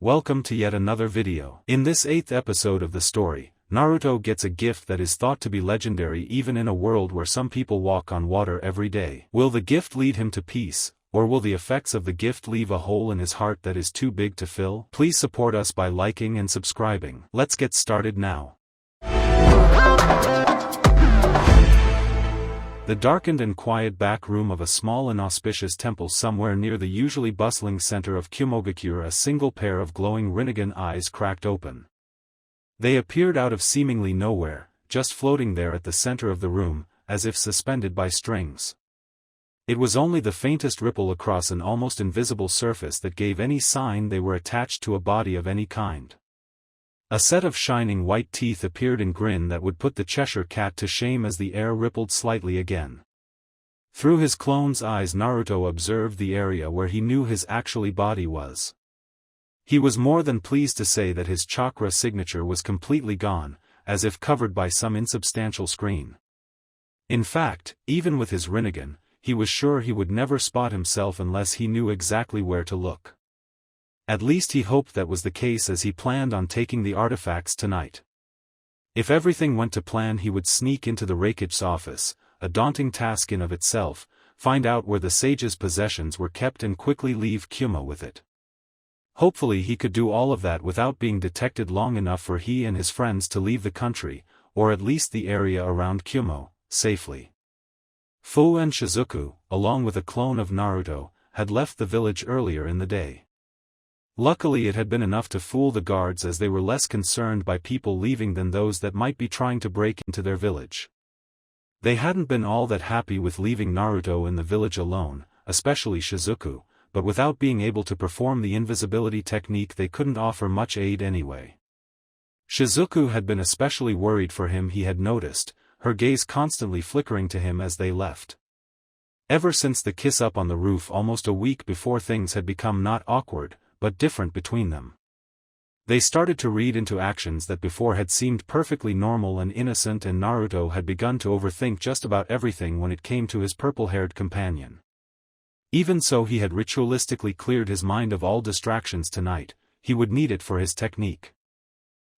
Welcome to yet another video. In this 8th episode of the story, Naruto gets a gift that is thought to be legendary even in a world where some people walk on water every day. Will the gift lead him to peace, or will the effects of the gift leave a hole in his heart that is too big to fill? Please support us by liking and subscribing. Let's get started now. The darkened and quiet back room of a small and auspicious temple somewhere near the usually bustling center of Kumogakure, a single pair of glowing Rinnegan eyes cracked open. They appeared out of seemingly nowhere, just floating there at the center of the room, as if suspended by strings. It was only the faintest ripple across an almost invisible surface that gave any sign they were attached to a body of any kind. A set of shining white teeth appeared in grin that would put the Cheshire Cat to shame as the air rippled slightly again. Through his clone's eyes Naruto observed the area where he knew his actual body was. He was more than pleased to say that his chakra signature was completely gone, as if covered by some insubstantial screen. In fact, even with his Rinnegan, he was sure he would never spot himself unless he knew exactly where to look. At least he hoped that was the case, as he planned on taking the artifacts tonight. If everything went to plan, he would sneak into the Hokage's office, a daunting task in of itself, find out where the sage's possessions were kept and quickly leave Kuma with it. Hopefully he could do all of that without being detected long enough for he and his friends to leave the country, or at least the area around Kuma, safely. Fu and Shizuku, along with a clone of Naruto, had left the village earlier in the day. Luckily it had been enough to fool the guards, as they were less concerned by people leaving than those that might be trying to break into their village. They hadn't been all that happy with leaving Naruto in the village alone, especially Shizuku, but without being able to perform the invisibility technique they couldn't offer much aid anyway. Shizuku had been especially worried for him. He had noticed, her gaze constantly flickering to him as they left. Ever since the kiss up on the roof almost a week before, things had become not awkward, but different between them. They started to read into actions that before had seemed perfectly normal and innocent, and Naruto had begun to overthink just about everything when it came to his purple-haired companion. Even so, he had ritualistically cleared his mind of all distractions tonight. He would need it for his technique.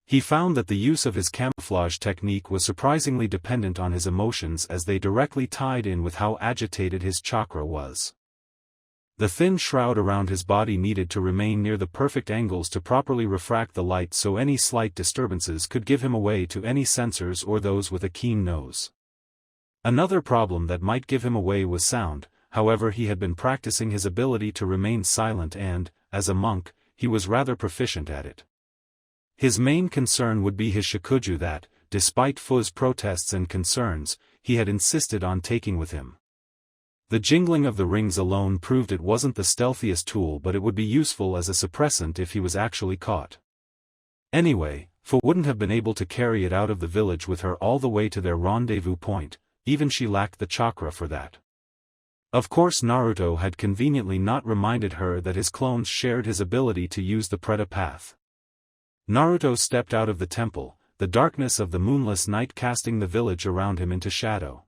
He found that the use of his camouflage technique was surprisingly dependent on his emotions, as they directly tied in with how agitated his chakra was. The thin shroud around his body needed to remain near the perfect angles to properly refract the light, so any slight disturbances could give him away to any sensors or those with a keen nose. Another problem that might give him away was sound. However, he had been practicing his ability to remain silent and, as a monk, he was rather proficient at it. His main concern would be his shikuju that, despite Fu's protests and concerns, he had insisted on taking with him. The jingling of the rings alone proved it wasn't the stealthiest tool, but it would be useful as a suppressant if he was actually caught. Anyway, Fu wouldn't have been able to carry it out of the village with her all the way to their rendezvous point. Even she lacked the chakra for that. Of course, Naruto had conveniently not reminded her that his clones shared his ability to use the Preta path. Naruto stepped out of the temple, the darkness of the moonless night casting the village around him into shadow.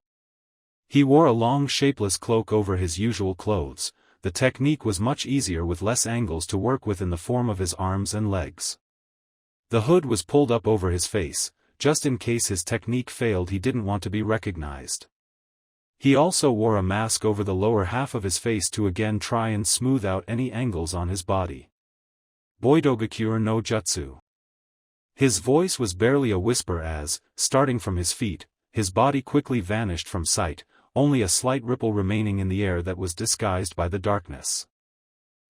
He wore a long shapeless cloak over his usual clothes. The technique was much easier with less angles to work with in the form of his arms and legs. The hood was pulled up over his face, just in case his technique failed. He didn't want to be recognized. He also wore a mask over the lower half of his face to again try and smooth out any angles on his body. Boidogakure no Jutsu. His voice was barely a whisper as, starting from his feet, his body quickly vanished from sight, only a slight ripple remaining in the air that was disguised by the darkness.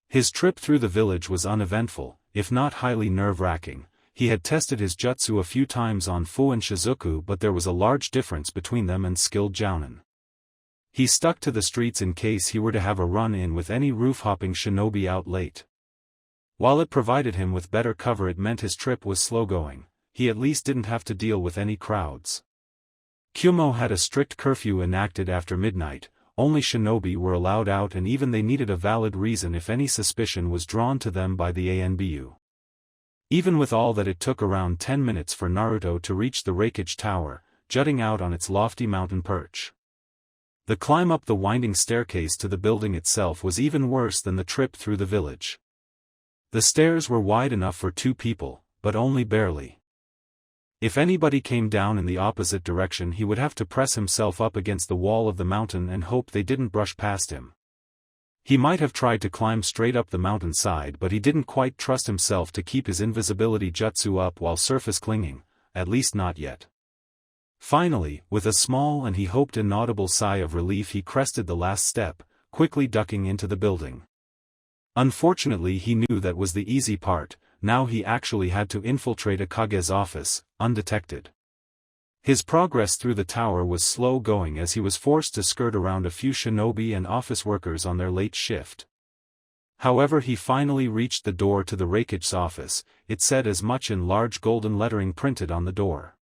His trip through the village was uneventful, if not highly nerve-wracking. He had tested his jutsu a few times on Fu and Shizuku, but there was a large difference between them and skilled jounin. He stuck to the streets in case he were to have a run-in with any roof-hopping shinobi out late. While it provided him with better cover, it meant his trip was slow-going. He at least didn't have to deal with any crowds. Kumo had a strict curfew enacted after midnight. Only shinobi were allowed out, and even they needed a valid reason if any suspicion was drawn to them by the ANBU. Even with all that, it took around 10 minutes for Naruto to reach the Hokage tower, jutting out on its lofty mountain perch. The climb up the winding staircase to the building itself was even worse than the trip through the village. The stairs were wide enough for 2 people, but only barely. If anybody came down in the opposite direction, he would have to press himself up against the wall of the mountain and hope they didn't brush past him. He might have tried to climb straight up the mountainside, but he didn't quite trust himself to keep his invisibility jutsu up while surface clinging, at least not yet. Finally, with a small and he hoped inaudible sigh of relief, he crested the last step, quickly ducking into the building. Unfortunately, he knew that was the easy part. Now he actually had to infiltrate Hokage's office, undetected. His progress through the tower was slow going as he was forced to skirt around a few shinobi and office workers on their late shift. However, he finally reached the door to the Raikage's office. It said as much in large golden lettering printed on the door.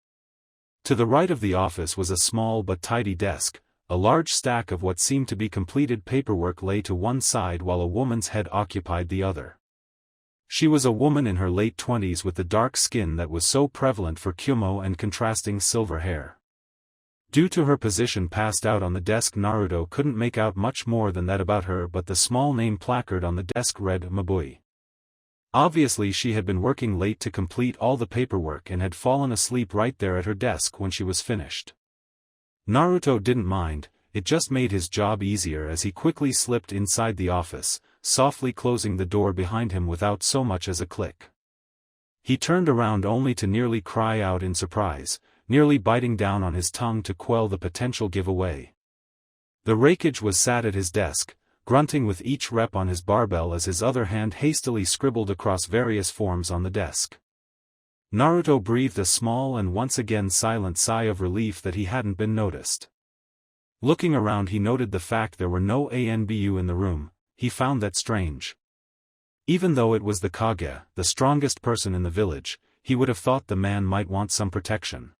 To the right of the office was a small but tidy desk. A large stack of what seemed to be completed paperwork lay to one side while a woman's head occupied the other. She was a woman in her late 20s with the dark skin that was so prevalent for Kumo and contrasting silver hair. Due to her position passed out on the desk, Naruto couldn't make out much more than that about her, but the small name placard on the desk read Mabui. Obviously she had been working late to complete all the paperwork and had fallen asleep right there at her desk when she was finished. Naruto didn't mind, it just made his job easier as he quickly slipped inside the office, softly closing the door behind him without so much as a click. He turned around only to nearly cry out in surprise, nearly biting down on his tongue to quell the potential giveaway. The Raikage was sat at his desk, grunting with each rep on his barbell as his other hand hastily scribbled across various forms on the desk. Naruto breathed a small and once again silent sigh of relief that he hadn't been noticed. Looking around, he noted the fact there were no ANBU in the room. He found that strange. Even though it was the Kage, the strongest person in the village, he would have thought the man might want some protection.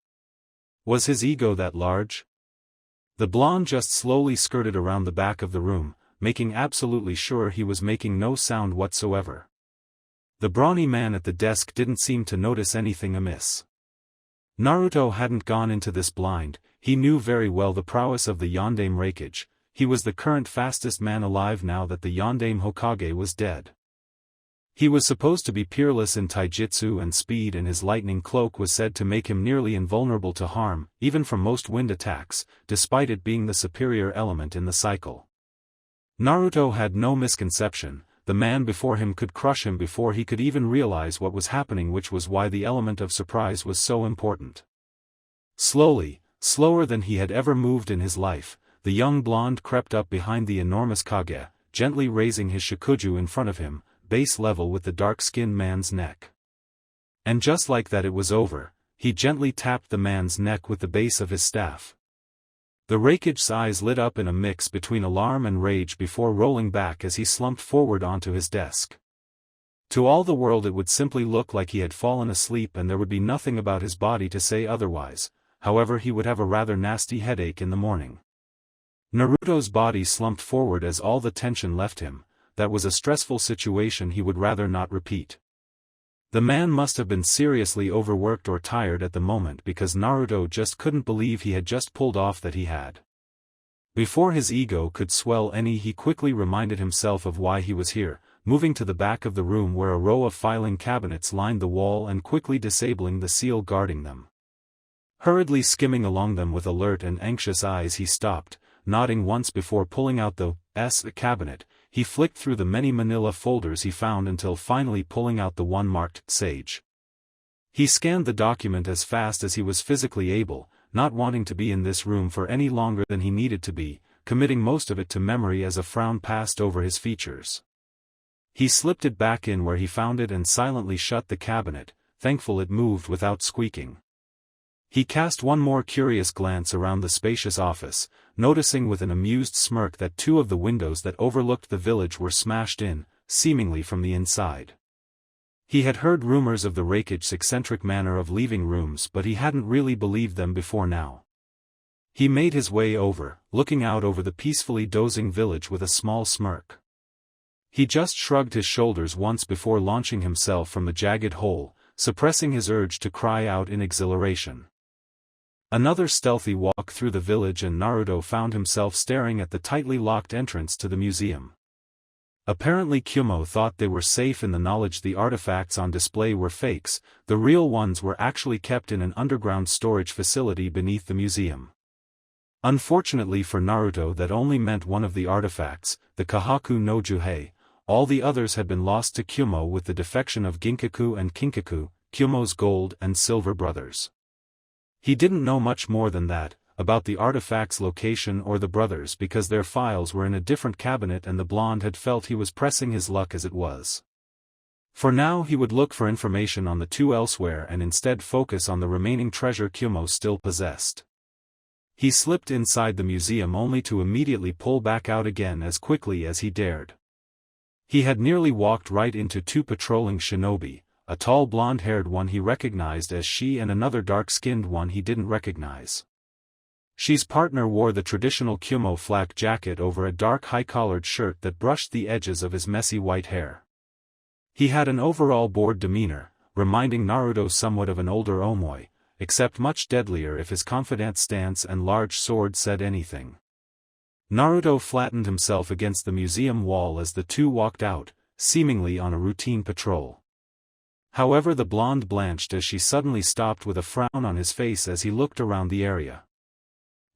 Was his ego that large? The blonde just slowly skirted around the back of the room, making absolutely sure he was making no sound whatsoever. The brawny man at the desk didn't seem to notice anything amiss. Naruto hadn't gone into this blind. He knew very well the prowess of the Yondaime Raikage. He was the current fastest man alive now that the Yondaime Hokage was dead. He was supposed to be peerless in taijutsu and speed, and his lightning cloak was said to make him nearly invulnerable to harm, even from most wind attacks, despite it being the superior element in the cycle. Naruto had no misconception. The man before him could crush him before he could even realize what was happening, which was why the element of surprise was so important. Slowly, slower than he had ever moved in his life, the young blonde crept up behind the enormous Kage, gently raising his shikuju in front of him, base level with the dark-skinned man's neck. And just like that, it was over. He gently tapped the man's neck with the base of his staff. The Raikage's eyes lit up in a mix between alarm and rage before rolling back as he slumped forward onto his desk. To all the world it would simply look like he had fallen asleep, and there would be nothing about his body to say otherwise. However, he would have a rather nasty headache in the morning. Naruto's body slumped forward as all the tension left him. That was a stressful situation he would rather not repeat. The man must have been seriously overworked or tired at the moment, because Naruto just couldn't believe he had just pulled off that he had. Before his ego could swell any, he quickly reminded himself of why he was here, moving to the back of the room where a row of filing cabinets lined the wall and quickly disabling the seal guarding them. Hurriedly skimming along them with alert and anxious eyes, he stopped, nodding once before pulling out the cabinet. He flicked through the many manila folders he found until finally pulling out the one marked Sage. He scanned the document as fast as he was physically able, not wanting to be in this room for any longer than he needed to be, committing most of it to memory as a frown passed over his features. He slipped it back in where he found it and silently shut the cabinet, thankful it moved without squeaking. He cast one more curious glance around the spacious office, noticing with an amused smirk that 2 of the windows that overlooked the village were smashed in, seemingly from the inside. He had heard rumors of the Raikage's eccentric manner of leaving rooms, but he hadn't really believed them before now. He made his way over, looking out over the peacefully dozing village with a small smirk. He just shrugged his shoulders once before launching himself from the jagged hole, suppressing his urge to cry out in exhilaration. Another stealthy walk through the village and Naruto found himself staring at the tightly locked entrance to the museum. Apparently Kyumo thought they were safe in the knowledge the artifacts on display were fakes. The real ones were actually kept in an underground storage facility beneath the museum. Unfortunately for Naruto, that only meant one of the artifacts, the Kahaku no Juhei. All the others had been lost to Kyumo with the defection of Ginkaku and Kinkaku, Kyumo's gold and silver brothers. He didn't know much more than that, about the artifact's location or the brothers, because their files were in a different cabinet and the blonde had felt he was pressing his luck as it was. For now he would look for information on the two elsewhere and instead focus on the remaining treasure Kyumo still possessed. He slipped inside the museum only to immediately pull back out again as quickly as he dared. He had nearly walked right into two patrolling shinobi, a tall blonde-haired one he recognized as she and another dark-skinned one he didn't recognize. She's partner wore the traditional Kyumo flak jacket over a dark high-collared shirt that brushed the edges of his messy white hair. He had an overall bored demeanor, reminding Naruto somewhat of an older Omoi, except much deadlier if his confident stance and large sword said anything. Naruto flattened himself against the museum wall as the two walked out, seemingly on a routine patrol. However, the blonde blanched as she suddenly stopped with a frown on his face as he looked around the area.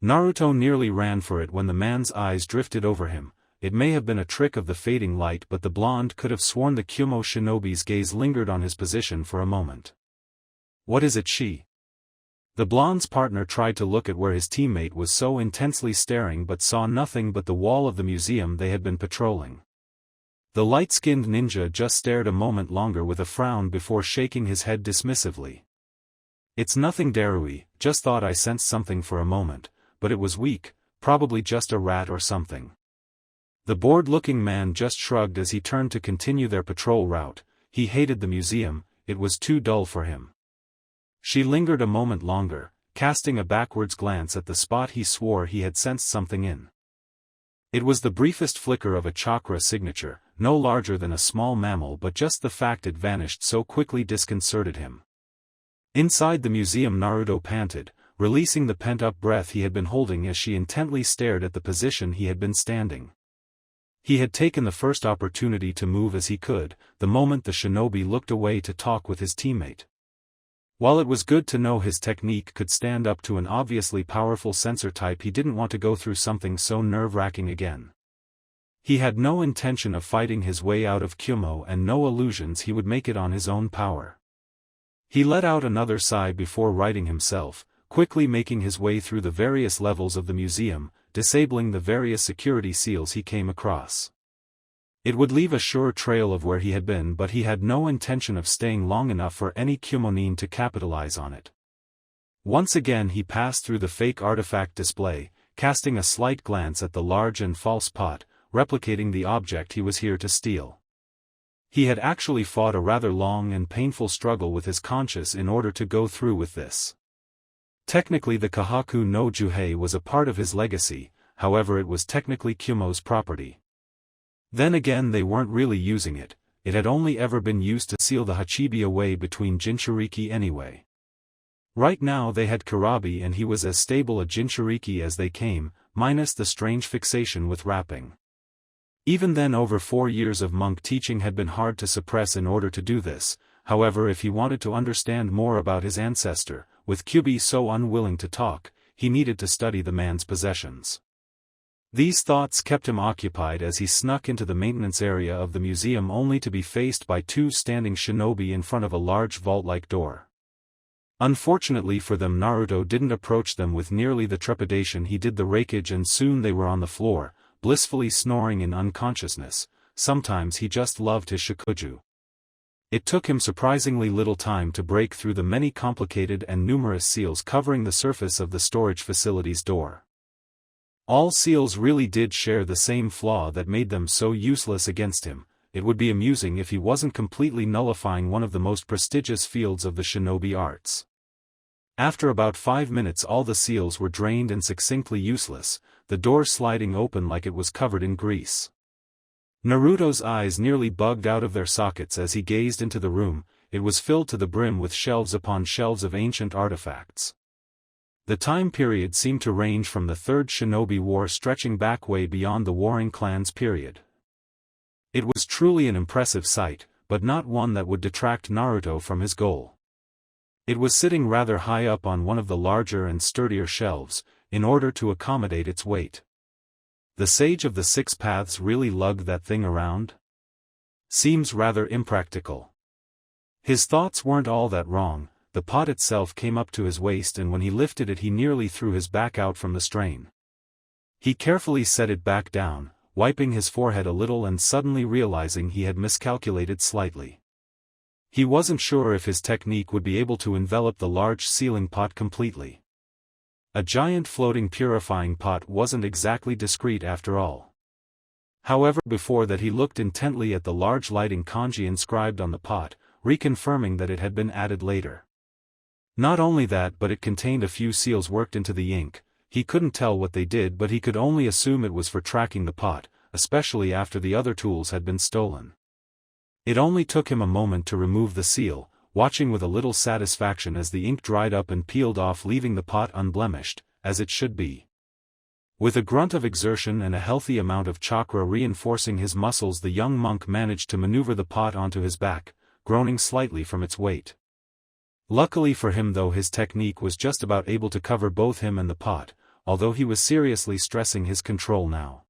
Naruto nearly ran for it when the man's eyes drifted over him. It may have been a trick of the fading light, but the blonde could have sworn the Kyumo shinobi's gaze lingered on his position for a moment. What is it, she? The blonde's partner tried to look at where his teammate was so intensely staring but saw nothing but the wall of the museum they had been patrolling. The light-skinned ninja just stared a moment longer with a frown before shaking his head dismissively. It's nothing, Darui, just thought I sensed something for a moment, but it was weak, probably just a rat or something. The bored-looking man just shrugged as he turned to continue their patrol route. He hated the museum, it was too dull for him. She lingered a moment longer, casting a backwards glance at the spot he swore he had sensed something in. It was the briefest flicker of a chakra signature, no larger than a small mammal, but just the fact it vanished so quickly disconcerted him. Inside the museum, Naruto panted, releasing the pent-up breath he had been holding as she intently stared at the position he had been standing. He had taken the first opportunity to move as he could, the moment the shinobi looked away to talk with his teammate. While it was good to know his technique could stand up to an obviously powerful sensor type, he didn't want to go through something so nerve-wracking again. He had no intention of fighting his way out of Kyumo and no illusions he would make it on his own power. He let out another sigh before righting himself, quickly making his way through the various levels of the museum, disabling the various security seals he came across. It would leave a sure trail of where he had been, but he had no intention of staying long enough for any Kyumonin to capitalize on it. Once again he passed through the fake artifact display, casting a slight glance at the large and false pot, replicating the object he was here to steal. He had actually fought a rather long and painful struggle with his conscience in order to go through with this. Technically the Kahaku no Juhei was a part of his legacy, however it was technically Kyumo's property. Then again, they weren't really using it, it had only ever been used to seal the Hachibi away between Jinchuriki anyway. Right now they had Kurabi and he was as stable a Jinchuriki as they came, minus the strange fixation with rapping. Even then, over 4 years of monk teaching had been hard to suppress in order to do this. However, if he wanted to understand more about his ancestor, with Kyubi so unwilling to talk, he needed to study the man's possessions. These thoughts kept him occupied as he snuck into the maintenance area of the museum only to be faced by two standing shinobi in front of a large vault-like door. Unfortunately for them, Naruto didn't approach them with nearly the trepidation he did the Raikage, and soon they were on the floor, blissfully snoring in unconsciousness. Sometimes he just loved his shikuju. It took him surprisingly little time to break through the many complicated and numerous seals covering the surface of the storage facility's door. All seals really did share the same flaw that made them so useless against him. It would be amusing if he wasn't completely nullifying one of the most prestigious fields of the shinobi arts. After about 5 minutes all the seals were drained and succinctly useless, the door sliding open like it was covered in grease. Naruto's eyes nearly bugged out of their sockets as he gazed into the room. It was filled to the brim with shelves upon shelves of ancient artifacts. The time period seemed to range from the Third Shinobi War stretching back way beyond the warring clans period. It was truly an impressive sight, but not one that would detract Naruto from his goal. It was sitting rather high up on one of the larger and sturdier shelves, in order to accommodate its weight. The Sage of the Six Paths really lugged that thing around? Seems rather impractical. His thoughts weren't all that wrong. The pot itself came up to his waist, and when he lifted it he nearly threw his back out from the strain. He carefully set it back down, wiping his forehead a little and suddenly realizing he had miscalculated slightly. He wasn't sure if his technique would be able to envelop the large sealing pot completely. A giant floating purifying pot wasn't exactly discreet after all. However, before that he looked intently at the large lighting kanji inscribed on the pot, reconfirming that it had been added later. Not only that, but it contained a few seals worked into the ink. He couldn't tell what they did, but he could only assume it was for tracking the pot, especially after the other tools had been stolen. It only took him a moment to remove the seal, watching with a little satisfaction as the ink dried up and peeled off, leaving the pot unblemished, as it should be. With a grunt of exertion and a healthy amount of chakra reinforcing his muscles, the young monk managed to maneuver the pot onto his back, groaning slightly from its weight. Luckily for him though, his technique was just about able to cover both him and the pot, although he was seriously stressing his control now.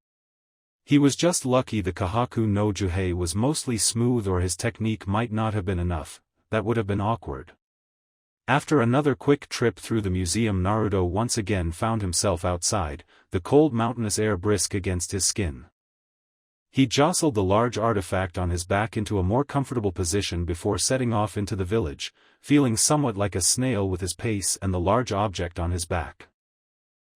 He was just lucky the Kahaku no Juhei was mostly smooth, or his technique might not have been enough. That would have been awkward. After another quick trip through the museum, Naruto once again found himself outside, the cold mountainous air brisk against his skin. He jostled the large artifact on his back into a more comfortable position before setting off into the village, feeling somewhat like a snail with his pace and the large object on his back.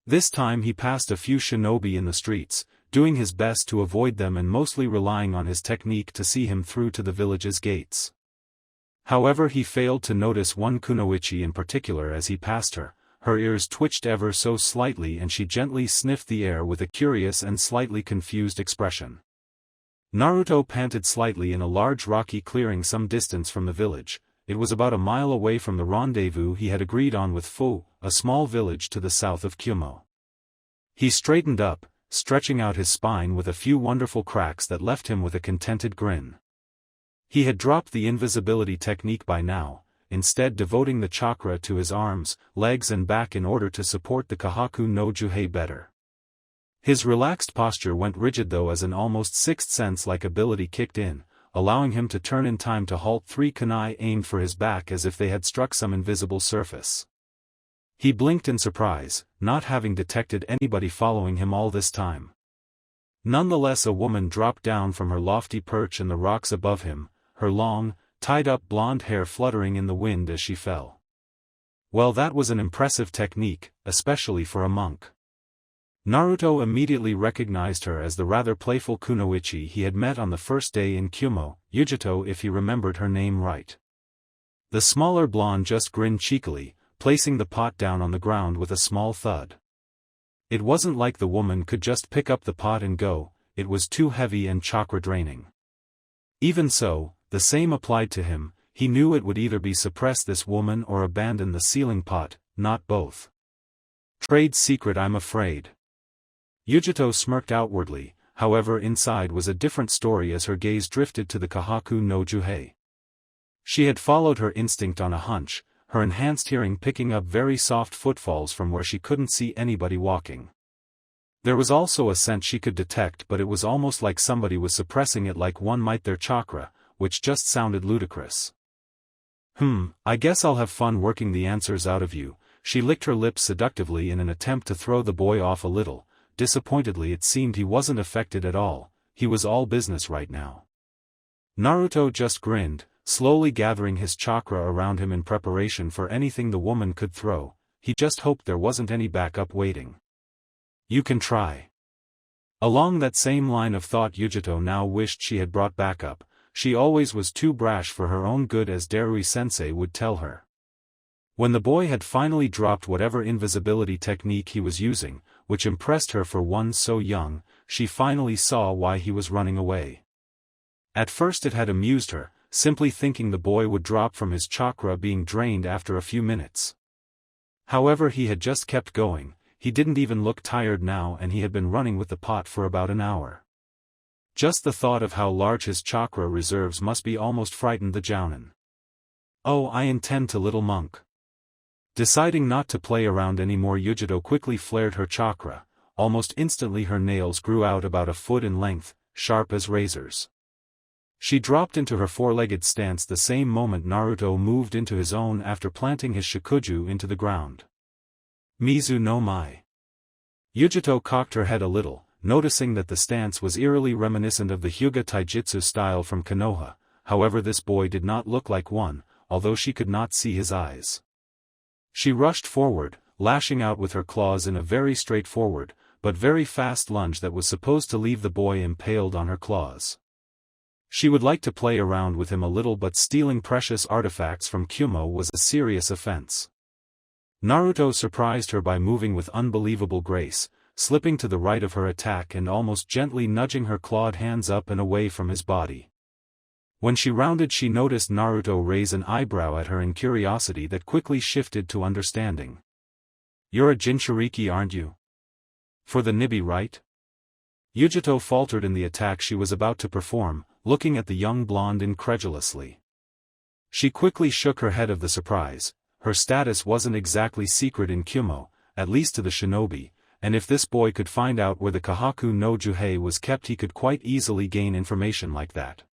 This time he passed a few shinobi in the streets, doing his best to avoid them and mostly relying on his technique to see him through to the village's gates. However, he failed to notice one kunoichi in particular as he passed her. Her ears twitched ever so slightly and she gently sniffed the air with a curious and slightly confused expression. Naruto panted slightly in a large rocky clearing some distance from the village. It was about a mile away from the rendezvous he had agreed on with Fu, a small village to the south of Kyumo. He straightened up, stretching out his spine with a few wonderful cracks that left him with a contented grin. He had dropped the invisibility technique by now, instead devoting the chakra to his arms, legs and back in order to support the Kahaku no Juhei better. His relaxed posture went rigid though as an almost sixth sense-like ability kicked in, allowing him to turn in time to halt 3 kunai aimed for his back as if they had struck some invisible surface. He blinked in surprise, not having detected anybody following him all this time. Nonetheless, a woman dropped down from her lofty perch in the rocks above him, her long, tied-up blonde hair fluttering in the wind as she fell. Well, that was an impressive technique, especially for a monk. Naruto immediately recognized her as the rather playful kunoichi he had met on the first day in Kyumo, Yujito if he remembered her name right. The smaller blonde just grinned cheekily, placing the pot down on the ground with a small thud. It wasn't like the woman could just pick up the pot and go, it was too heavy and chakra draining. Even so, the same applied to him. He knew it would either be suppress this woman or abandon the sealing pot, not both. Trade secret, I'm afraid. Yujito smirked outwardly, however inside was a different story as her gaze drifted to the Kahaku no Juhei. She had followed her instinct on a hunch, her enhanced hearing picking up very soft footfalls from where she couldn't see anybody walking. There was also a scent she could detect, but it was almost like somebody was suppressing it like one might their chakra, which just sounded ludicrous. I guess I'll have fun working the answers out of you. She licked her lips seductively in an attempt to throw the boy off a little. Disappointedly, it seemed he wasn't affected at all. He was all business right now. Naruto just grinned, slowly gathering his chakra around him in preparation for anything the woman could throw. He just hoped there wasn't any backup waiting. You can try. Along that same line of thought, Yujito now wished she had brought backup. She always was too brash for her own good, as Darui-sensei would tell her. When the boy had finally dropped whatever invisibility technique he was using, which impressed her for one so young, she finally saw why he was running away. At first it had amused her, simply thinking the boy would drop from his chakra being drained after a few minutes. However, he had just kept going. He didn't even look tired now, and he had been running with the pot for about an hour. Just the thought of how large his chakra reserves must be almost frightened the jounin. "Oh, I intend to, little monk." Deciding not to play around anymore, Yujito quickly flared her chakra. Almost instantly her nails grew out about a foot in length, sharp as razors. She dropped into her four-legged stance the same moment Naruto moved into his own after planting his shikuju into the ground. Mizu no Mai. Yujito cocked her head a little, noticing that the stance was eerily reminiscent of the Hyuga Taijutsu style from Konoha. However, this boy did not look like one, although she could not see his eyes. She rushed forward, lashing out with her claws in a very straightforward, but very fast lunge that was supposed to leave the boy impaled on her claws. She would like to play around with him a little, but stealing precious artifacts from Kumo was a serious offense. Naruto surprised her by moving with unbelievable grace, slipping to the right of her attack and almost gently nudging her clawed hands up and away from his body. When she rounded, she noticed Naruto raise an eyebrow at her in curiosity that quickly shifted to understanding. "You're a Jinchuriki, aren't you? For the Nibi, right?" Yujito faltered in the attack she was about to perform, looking at the young blonde incredulously. She quickly shook her head of the surprise. Her status wasn't exactly secret in Kumo, at least to the shinobi, and if this boy could find out where the Kahaku no Juhei was kept, he could quite easily gain information like that.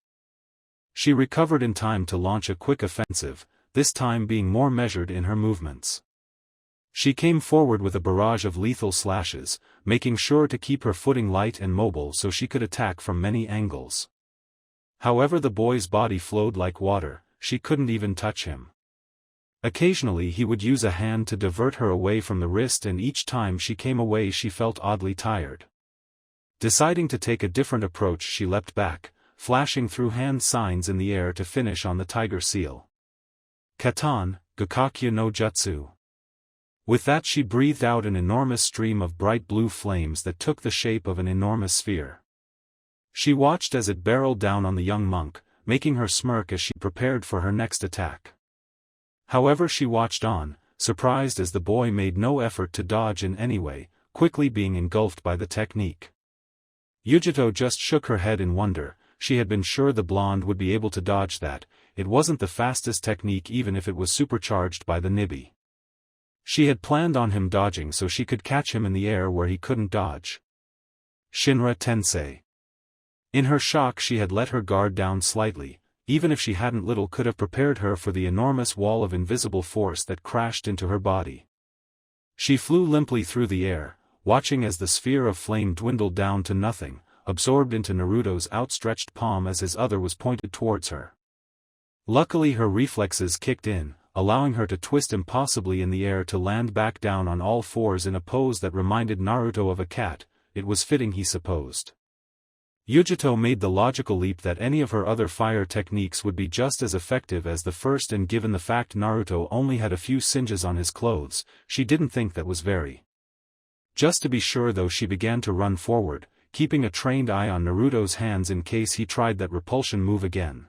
She recovered in time to launch a quick offensive, this time being more measured in her movements. She came forward with a barrage of lethal slashes, making sure to keep her footing light and mobile so she could attack from many angles. However, the boy's body flowed like water, she couldn't even touch him. Occasionally he would use a hand to divert her away from the wrist, and each time she came away she felt oddly tired. Deciding to take a different approach, she leapt back, flashing through hand signs in the air to finish on the tiger seal. Katan, Gakakyu no Jutsu. With that she breathed out an enormous stream of bright blue flames that took the shape of an enormous sphere. She watched as it barreled down on the young monk, making her smirk as she prepared for her next attack. However, she watched on, surprised as the boy made no effort to dodge in any way, quickly being engulfed by the technique. Yujito just shook her head in wonder. She had been sure the blonde would be able to dodge that. It wasn't the fastest technique even if it was supercharged by the Nibi. She had planned on him dodging so she could catch him in the air where he couldn't dodge. Shinra Tensei. In her shock she had let her guard down slightly. Even if she hadn't, little could have prepared her for the enormous wall of invisible force that crashed into her body. She flew limply through the air, watching as the sphere of flame dwindled down to nothing, absorbed into Naruto's outstretched palm as his other was pointed towards her. Luckily her reflexes kicked in, allowing her to twist impossibly in the air to land back down on all fours in a pose that reminded Naruto of a cat. It was fitting, he supposed. Yujito made the logical leap that any of her other fire techniques would be just as effective as the first, and given the fact Naruto only had a few singes on his clothes, she didn't think that was very. Just to be sure though, she began to run forward, keeping a trained eye on Naruto's hands in case he tried that repulsion move again.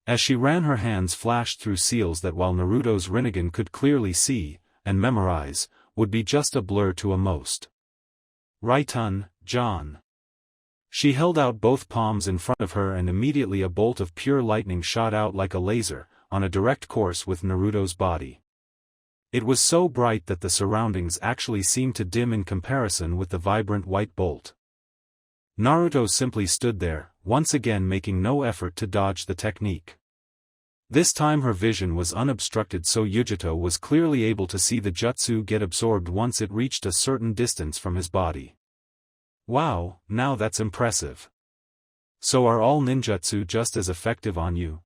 As she ran, her hands flashed through seals that, while Naruto's Rinnegan could clearly see and memorize, would be just a blur to a most. Raitun, John. She held out both palms in front of her and immediately a bolt of pure lightning shot out like a laser, on a direct course with Naruto's body. It was so bright that the surroundings actually seemed to dim in comparison with the vibrant white bolt. Naruto simply stood there, once again making no effort to dodge the technique. This time her vision was unobstructed, so Yujito was clearly able to see the jutsu get absorbed once it reached a certain distance from his body. Wow, now that's impressive. So are all ninjutsu just as effective on you?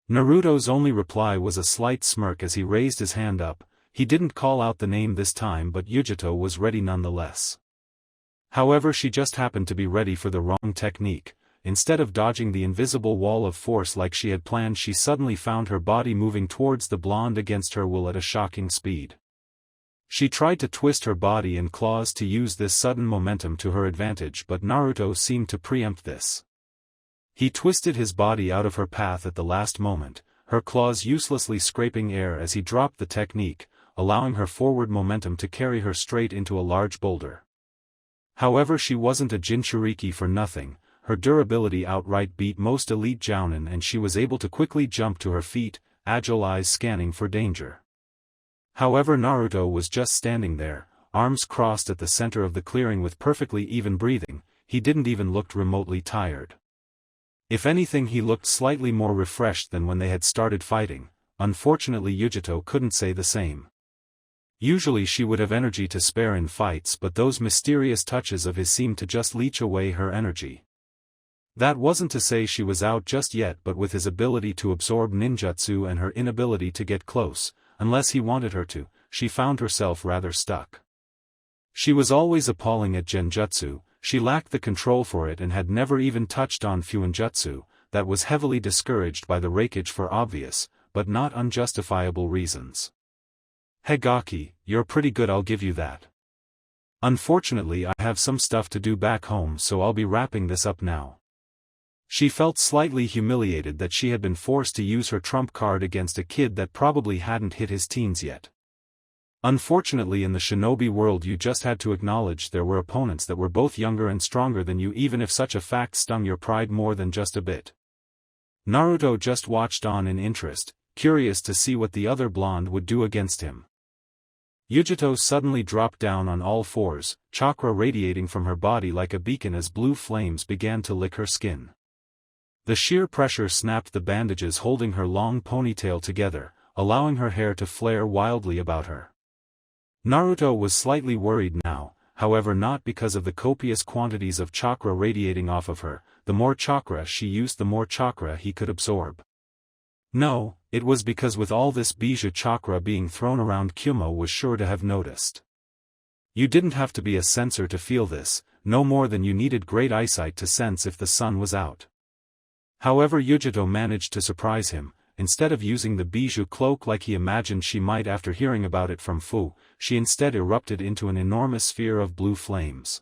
Naruto's only reply was a slight smirk as he raised his hand up. He didn't call out the name this time, but Yujito was ready nonetheless. However, she just happened to be ready for the wrong technique. Instead of dodging the invisible wall of force like she had planned, she suddenly found her body moving towards the blonde against her will at a shocking speed. She tried to twist her body and claws to use this sudden momentum to her advantage, but Naruto seemed to preempt this. He twisted his body out of her path at the last moment, her claws uselessly scraping air as he dropped the technique, allowing her forward momentum to carry her straight into a large boulder. However, she wasn't a Jinchuriki for nothing. her durability outright beat most elite jounin and she was able to quickly jump to her feet, agile eyes scanning for danger. However, Naruto was just standing there, arms crossed at the center of the clearing with perfectly even breathing. He didn't even look remotely tired. If anything, he looked slightly more refreshed than when they had started fighting. Unfortunately, Yujito couldn't say the same. Usually she would have energy to spare in fights, but those mysterious touches of his seemed to just leech away her energy. That wasn't to say she was out just yet, but with his ability to absorb ninjutsu and her inability to get close, unless he wanted her to, she found herself rather stuck. She was always appalling at genjutsu, she lacked the control for it and had never even touched on fuinjutsu, that was heavily discouraged by the Raikage for obvious, but not unjustifiable reasons. Higaki, you're pretty good, I'll give you that. Unfortunately, I have some stuff to do back home, so I'll be wrapping this up now. She felt slightly humiliated that she had been forced to use her trump card against a kid that probably hadn't hit his teens yet. Unfortunately, in the shinobi world, you just had to acknowledge there were opponents that were both younger and stronger than you, even if such a fact stung your pride more than just a bit. Naruto just watched on in interest, curious to see what the other blonde would do against him. Yujito suddenly dropped down on all fours, chakra radiating from her body like a beacon as blue flames began to lick her skin. The sheer pressure snapped the bandages holding her long ponytail together, allowing her hair to flare wildly about her. Naruto was slightly worried now, however, not because of the copious quantities of chakra radiating off of her. The more chakra she used, the more chakra he could absorb. No, it was because with all this bijou chakra being thrown around, Kumo was sure to have noticed. You didn't have to be a sensor to feel this, no more than you needed great eyesight to sense if the sun was out. However, Yujito managed to surprise him. Instead of using the bijou cloak like he imagined she might after hearing about it from Fu, she instead erupted into an enormous sphere of blue flames.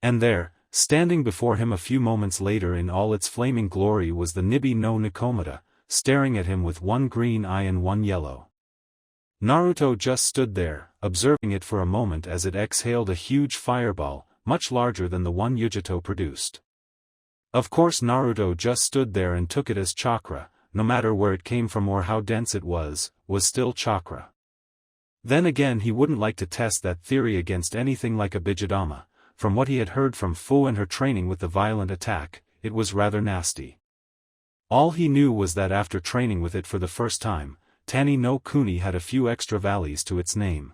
And there, standing before him a few moments later in all its flaming glory, was the Nibi no Nikomata, staring at him with one green eye and one yellow. Naruto just stood there, observing it for a moment as it exhaled a huge fireball, much larger than the one Yujito produced. Of course, Naruto just stood there and took it as chakra. No matter where it came from or how dense it was still chakra. Then again, he wouldn't like to test that theory against anything like a Bijudama. From what he had heard from Fu and her training with the violent attack, it was rather nasty. All he knew was that after training with it for the first time, Tani no Kuni had a few extra valleys to its name.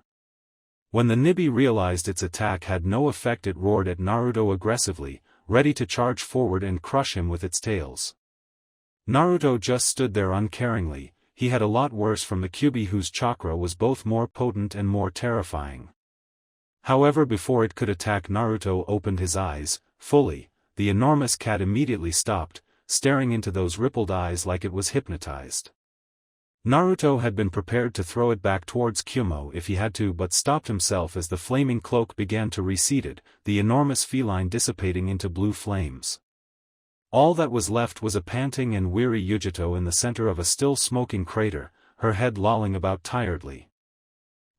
When the Nibi realized its attack had no effect, it roared at Naruto aggressively, ready to charge forward and crush him with its tails. Naruto just stood there uncaringly. He had a lot worse from the Kyuubi, whose chakra was both more potent and more terrifying. However, before it could attack, Naruto opened his eyes, fully. The enormous cat immediately stopped, staring into those rippled eyes like it was hypnotized. Naruto had been prepared to throw it back towards Kumo if he had to, but stopped himself as the flaming cloak began to recede, the enormous feline dissipating into blue flames. All that was left was a panting and weary Yujito in the center of a still smoking crater, her head lolling about tiredly.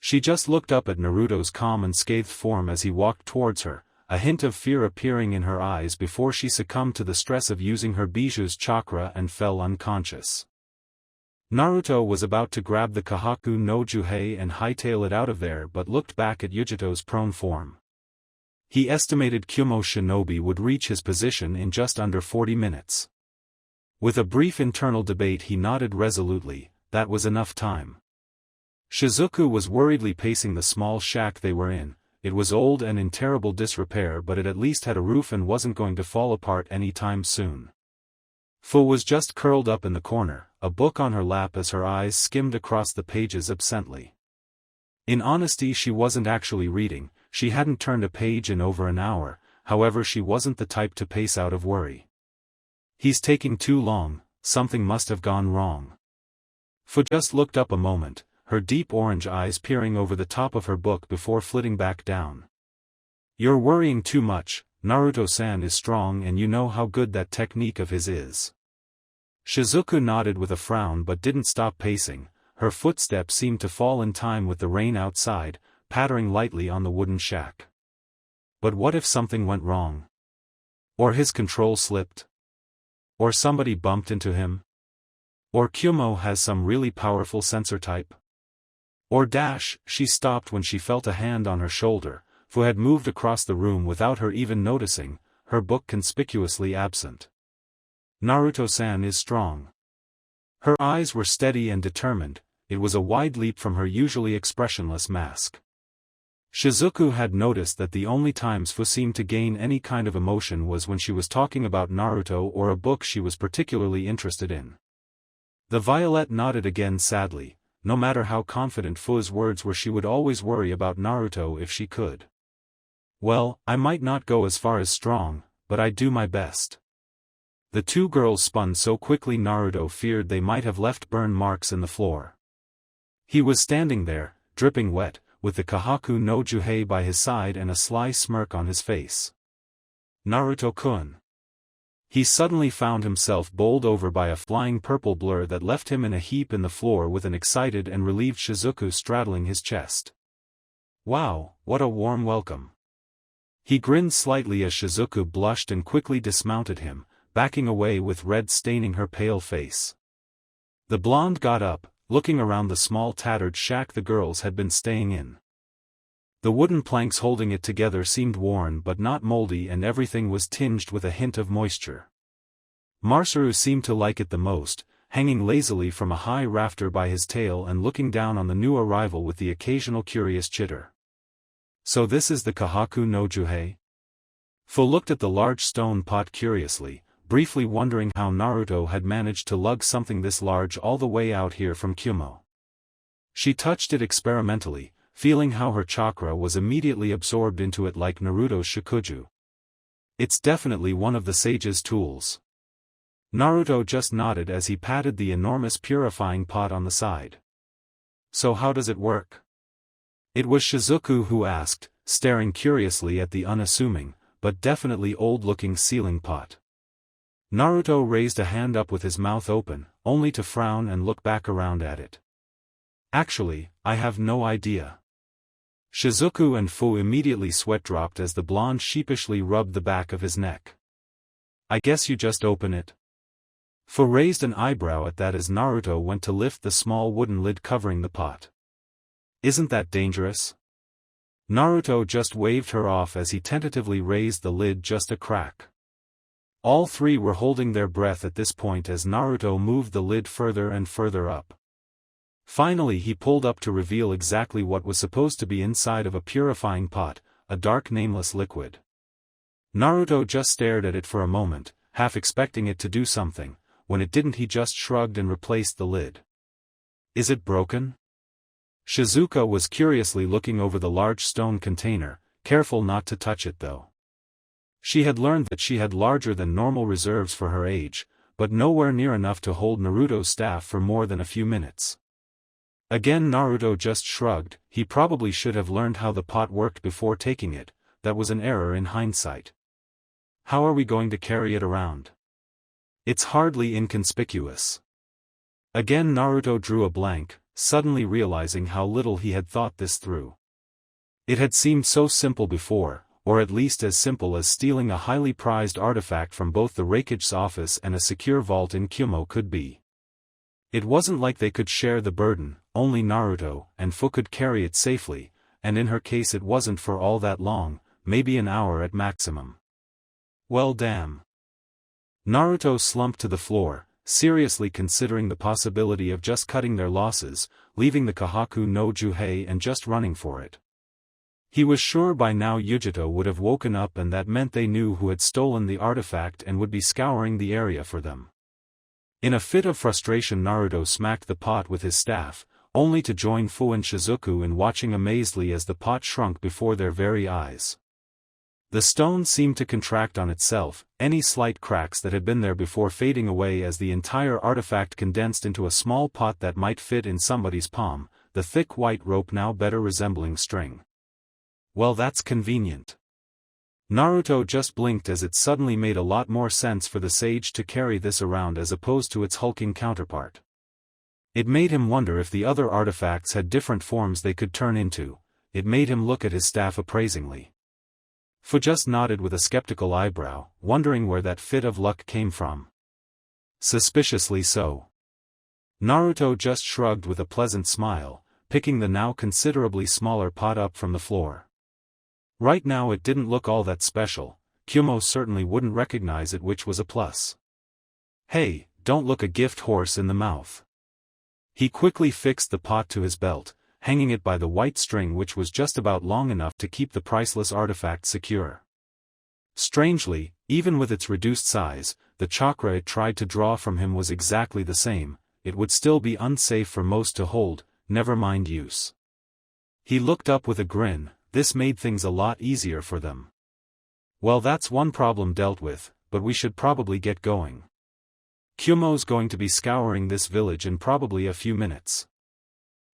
She just looked up at Naruto's calm and scathed form as he walked towards her, a hint of fear appearing in her eyes before she succumbed to the stress of using her bijou's chakra and fell unconscious. Naruto was about to grab the Kahaku no Juhei and hightail it out of there, but looked back at Yujito's prone form. He estimated Kumo Shinobi would reach his position in just under 40 minutes. With a brief internal debate, he nodded resolutely. That was enough time. Shizuku was worriedly pacing the small shack they were in. It was old and in terrible disrepair, but it at least had a roof and wasn't going to fall apart any time soon. Fu was just curled up in the corner, a book on her lap as her eyes skimmed across the pages absently. In honesty, she wasn't actually reading. She hadn't turned a page in over an hour. However, she wasn't the type to pace out of worry. He's taking too long, something must have gone wrong. Fu just looked up a moment, her deep orange eyes peering over the top of her book before flitting back down. You're worrying too much. Naruto-san is strong and you know how good that technique of his is. Shizuku nodded with a frown but didn't stop pacing. Her footsteps seemed to fall in time with the rain outside, pattering lightly on the wooden shack. But what if something went wrong? Or his control slipped? Or somebody bumped into him? Or Kumo has some really powerful sensor type? Or she stopped when she felt a hand on her shoulder, Fu had moved across the room without her even noticing, her book conspicuously absent. Naruto-san is strong. Her eyes were steady and determined, it was a wide leap from her usually expressionless mask. Shizuku had noticed that the only times Fu seemed to gain any kind of emotion was when she was talking about Naruto or a book she was particularly interested in. The Violet nodded again sadly. No matter how confident Fu's words were, she would always worry about Naruto if she could. Well, I might not go as far as strong, but I'd do my best. The two girls spun so quickly Naruto feared they might have left burn marks in the floor. He was standing there, dripping wet, with the Kahaku no Juhei by his side and a sly smirk on his face. Naruto-kun. He suddenly found himself bowled over by a flying purple blur that left him in a heap in the floor with an excited and relieved Shizuku straddling his chest. Wow, what a warm welcome. He grinned slightly as Shizuku blushed and quickly dismounted him, backing away with red staining her pale face. The blonde got up, looking around the small tattered shack the girls had been staying in. The wooden planks holding it together seemed worn but not moldy, and everything was tinged with a hint of moisture. Masaru seemed to like it the most, hanging lazily from a high rafter by his tail and looking down on the new arrival with the occasional curious chitter. So this is the Kahaku no Juhei? Fu looked at the large stone pot curiously, briefly wondering how Naruto had managed to lug something this large all the way out here from Kumo. She touched it experimentally, feeling how her chakra was immediately absorbed into it like Naruto's Shikuju. It's definitely one of the sage's tools. Naruto just nodded as he patted the enormous purifying pot on the side. So how does it work? It was Shizuku who asked, staring curiously at the unassuming, but definitely old-looking sealing pot. Naruto raised a hand up with his mouth open, only to frown and look back around at it. Actually, I have no idea. Shizuku and Fu immediately sweat-dropped as the blonde sheepishly rubbed the back of his neck. I guess you just open it. Fu raised an eyebrow at that as Naruto went to lift the small wooden lid covering the pot. Isn't that dangerous? Naruto just waved her off as he tentatively raised the lid just a crack. All three were holding their breath at this point as Naruto moved the lid further and further up. Finally he pulled up to reveal exactly what was supposed to be inside of a purifying pot, a dark nameless liquid. Naruto just stared at it for a moment, half expecting it to do something. When it didn't, he just shrugged and replaced the lid. Is it broken? Shizuka was curiously looking over the large stone container, careful not to touch it though. She had learned that she had larger than normal reserves for her age, but nowhere near enough to hold Naruto's staff for more than a few minutes. Again Naruto just shrugged. He probably should have learned how the pot worked before taking it, that was an error in hindsight. How are we going to carry it around? It's hardly inconspicuous. Again Naruto drew a blank, suddenly realizing how little he had thought this through. It had seemed so simple before, or at least as simple as stealing a highly prized artifact from both the Raikage's office and a secure vault in Kumo could be. It wasn't like they could share the burden, only Naruto and Fu could carry it safely, and in her case it wasn't for all that long, maybe an hour at maximum. Well damn. Naruto slumped to the floor, seriously considering the possibility of just cutting their losses, leaving the Kahaku no Juhei and just running for it. He was sure by now Yujito would have woken up, and that meant they knew who had stolen the artifact and would be scouring the area for them. In a fit of frustration Naruto smacked the pot with his staff, only to join Fu and Shizuku in watching amazedly as the pot shrunk before their very eyes. The stone seemed to contract on itself, any slight cracks that had been there before fading away as the entire artifact condensed into a small pot that might fit in somebody's palm, the thick white rope now better resembling string. Well, that's convenient. Naruto just blinked as it suddenly made a lot more sense for the sage to carry this around as opposed to its hulking counterpart. It made him wonder if the other artifacts had different forms they could turn into. It made him look at his staff appraisingly. Fu just nodded with a skeptical eyebrow, wondering where that fit of luck came from. Suspiciously so. Naruto just shrugged with a pleasant smile, picking the now considerably smaller pot up from the floor. Right now it didn't look all that special, Kyumo certainly wouldn't recognize it, which was a plus. Hey, don't look a gift horse in the mouth. He quickly fixed the pot to his belt, hanging it by the white string which was just about long enough to keep the priceless artifact secure. Strangely, even with its reduced size, the chakra it tried to draw from him was exactly the same. It would still be unsafe for most to hold, never mind use. He looked up with a grin. This made things a lot easier for them. Well, that's one problem dealt with, but we should probably get going. Kyumo's going to be scouring this village in probably a few minutes.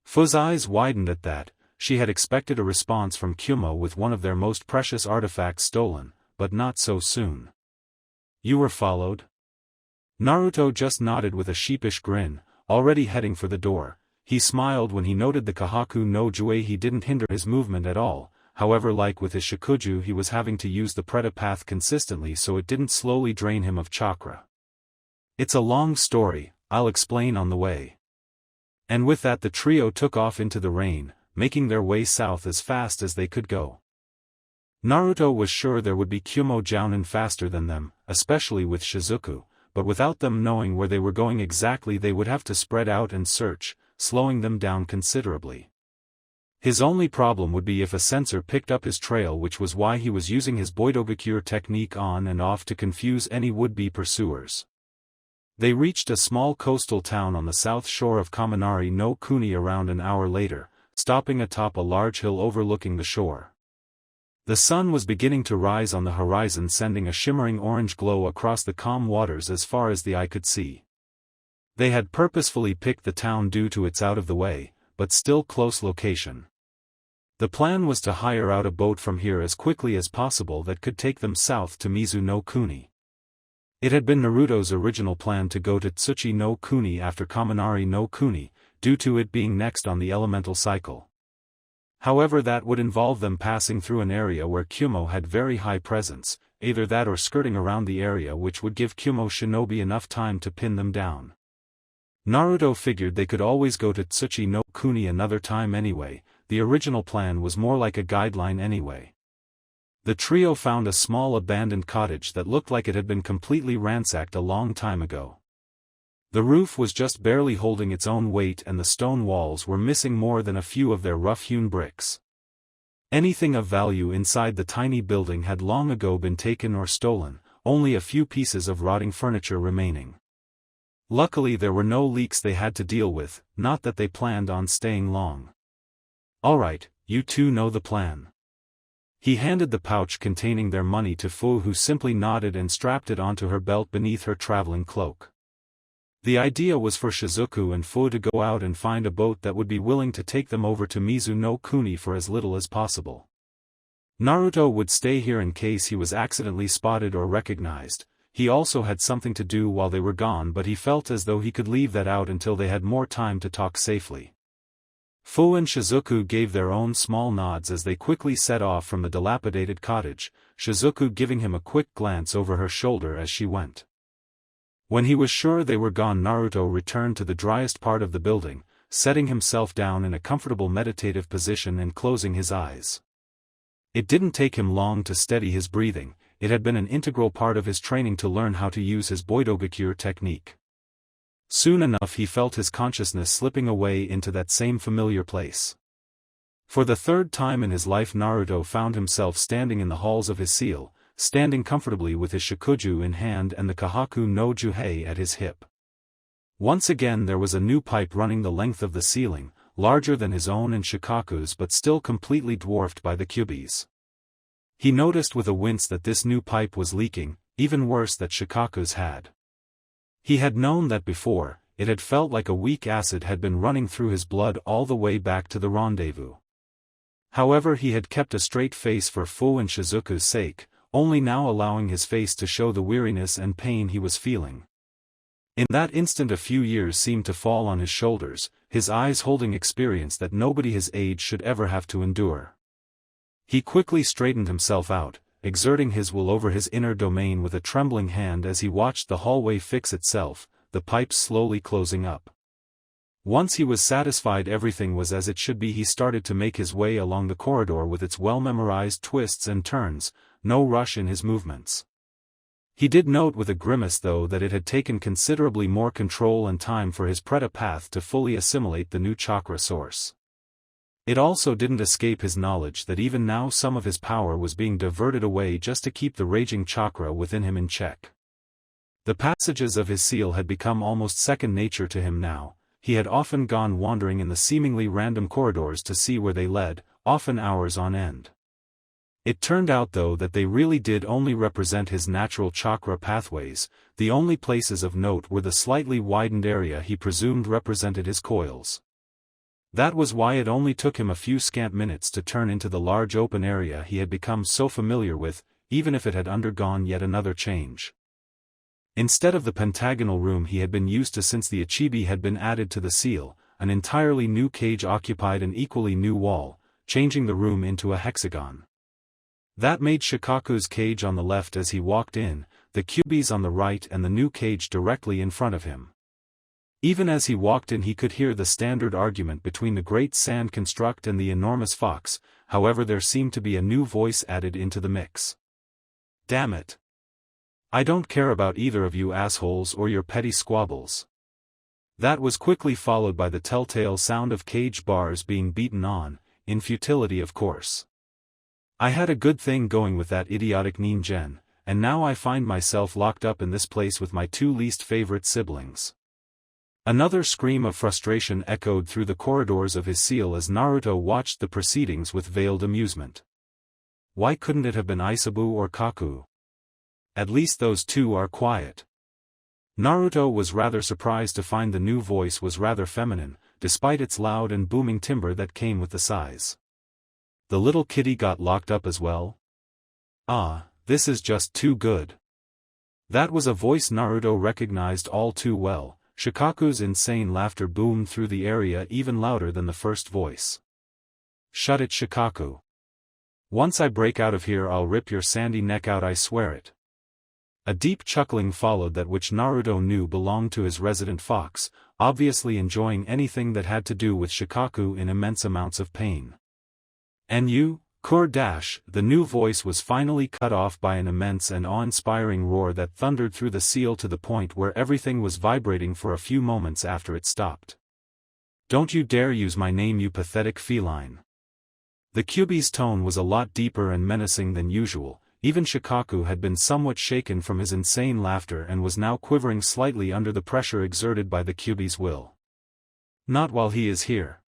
Fu's eyes widened at that. She had expected a response from Kyumo with one of their most precious artifacts stolen, but not so soon. You were followed? Naruto just nodded with a sheepish grin, already heading for the door. He smiled when he noted the Kahaku no Juei didn't hinder his movement at all. However, like with his Shikuju, he was having to use the Preta path consistently so it didn't slowly drain him of chakra. It's a long story, I'll explain on the way. And with that the trio took off into the rain, making their way south as fast as they could go. Naruto was sure there would be Kyumo Jounin faster than them, especially with Shizuku, but without them knowing where they were going exactly they would have to spread out and search, slowing them down considerably. His only problem would be if a sensor picked up his trail, which was why he was using his Boidogakure technique on and off to confuse any would-be pursuers. They reached a small coastal town on the south shore of Kaminari no Kuni around an hour later, stopping atop a large hill overlooking the shore. The sun was beginning to rise on the horizon, sending a shimmering orange glow across the calm waters as far as the eye could see. They had purposefully picked the town due to its out-of-the-way, but still close location. The plan was to hire out a boat from here as quickly as possible that could take them south to Mizu no Kuni. It had been Naruto's original plan to go to Tsuchi no Kuni after Kaminari no Kuni, due to it being next on the elemental cycle. However, that would involve them passing through an area where Kyumo had very high presence, either that or skirting around the area, which would give Kyumo Shinobi enough time to pin them down. Naruto figured they could always go to Tsuchi no Kuni another time anyway. The original plan was more like a guideline anyway. The trio found a small abandoned cottage that looked like it had been completely ransacked a long time ago. The roof was just barely holding its own weight and the stone walls were missing more than a few of their rough-hewn bricks. Anything of value inside the tiny building had long ago been taken or stolen, only a few pieces of rotting furniture remaining. Luckily there were no leaks they had to deal with, not that they planned on staying long. Alright, you two know the plan. He handed the pouch containing their money to Fu, who simply nodded and strapped it onto her belt beneath her traveling cloak. The idea was for Shizuku and Fu to go out and find a boat that would be willing to take them over to Mizu no Kuni for as little as possible. Naruto would stay here in case he was accidentally spotted or recognized. He also had something to do while they were gone, but he felt as though he could leave that out until they had more time to talk safely. Fu and Shizuku gave their own small nods as they quickly set off from the dilapidated cottage, Shizuku giving him a quick glance over her shoulder as she went. When he was sure they were gone, Naruto returned to the driest part of the building, setting himself down in a comfortable meditative position and closing his eyes. It didn't take him long to steady his breathing. It had been an integral part of his training to learn how to use his Boidogakure technique. Soon enough he felt his consciousness slipping away into that same familiar place. For the third time in his life Naruto found himself standing in the halls of his seal, standing comfortably with his Shikuju in hand and the Kahaku no Juhei at his hip. Once again there was a new pipe running the length of the ceiling, larger than his own and Shikaku's but still completely dwarfed by the Kyubi's. He noticed with a wince that this new pipe was leaking, even worse that Shikaku's had. He had known that before. It had felt like a weak acid had been running through his blood all the way back to the rendezvous. However, he had kept a straight face for Fu and Shizuku's sake, only now allowing his face to show the weariness and pain he was feeling. In that instant a few years seemed to fall on his shoulders, his eyes holding experience that nobody his age should ever have to endure. He quickly straightened himself out, exerting his will over his inner domain with a trembling hand as he watched the hallway fix itself, the pipes slowly closing up. Once he was satisfied everything was as it should be, he started to make his way along the corridor with its well-memorized twists and turns, no rush in his movements. He did note with a grimace though that it had taken considerably more control and time for his Preta-path to fully assimilate the new chakra source. It also didn't escape his knowledge that even now some of his power was being diverted away just to keep the raging chakra within him in check. The passages of his seal had become almost second nature to him now. He had often gone wandering in the seemingly random corridors to see where they led, often hours on end. It turned out though that they really did only represent his natural chakra pathways. The only places of note were the slightly widened area he presumed represented his coils. That was why it only took him a few scant minutes to turn into the large open area he had become so familiar with, even if it had undergone yet another change. Instead of the pentagonal room he had been used to since the Ichibi had been added to the seal, an entirely new cage occupied an equally new wall, changing the room into a hexagon. That made Shikaku's cage on the left as he walked in, the Kyuubi's on the right and the new cage directly in front of him. Even as he walked in he could hear the standard argument between the great sand construct and the enormous fox, however there seemed to be a new voice added into the mix. Damn it! I don't care about either of you assholes or your petty squabbles. That was quickly followed by the telltale sound of cage bars being beaten on, in futility of course. I had a good thing going with that idiotic Rinnegan, and now I find myself locked up in this place with my two least favorite siblings. Another scream of frustration echoed through the corridors of his seal as Naruto watched the proceedings with veiled amusement. Why couldn't it have been Isabu or Kaku? At least those two are quiet. Naruto was rather surprised to find the new voice was rather feminine, despite its loud and booming timbre that came with the size. The little kitty got locked up as well? Ah, this is just too good. That was a voice Naruto recognized all too well. Shikaku's insane laughter boomed through the area even louder than the first voice. Shut it, Shikaku. Once I break out of here I'll rip your sandy neck out, I swear it. A deep chuckling followed that which Naruto knew belonged to his resident fox, obviously enjoying anything that had to do with Shikaku in immense amounts of pain. And you, the new voice was finally cut off by an immense and awe-inspiring roar that thundered through the seal to the point where everything was vibrating for a few moments after it stopped. Don't you dare use my name, you pathetic feline. The Kyuubi's tone was a lot deeper and menacing than usual. Even Shikaku had been somewhat shaken from his insane laughter and was now quivering slightly under the pressure exerted by the Kyuubi's will. Not while he is here.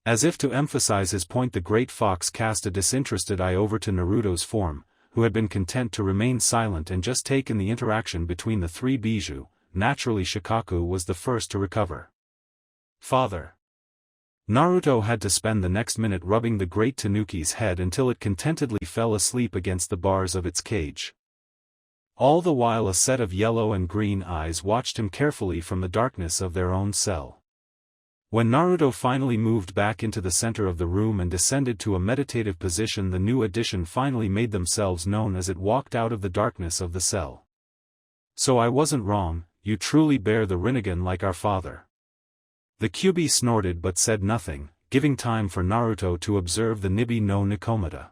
As if to emphasize his point, the great fox cast a disinterested eye over to Naruto's form, who had been content to remain silent and just take in the interaction between the three Bijuu. Naturally Shikaku was the first to recover. Father. Naruto had to spend the next minute rubbing the great tanuki's head until it contentedly fell asleep against the bars of its cage. All the while a set of yellow and green eyes watched him carefully from the darkness of their own cell. When Naruto finally moved back into the center of the room and descended to a meditative position, the new addition finally made themselves known as it walked out of the darkness of the cell. So I wasn't wrong, you truly bear the Rinnegan like our father. The Kyuubi snorted but said nothing, giving time for Naruto to observe the Nibi no Nikomata.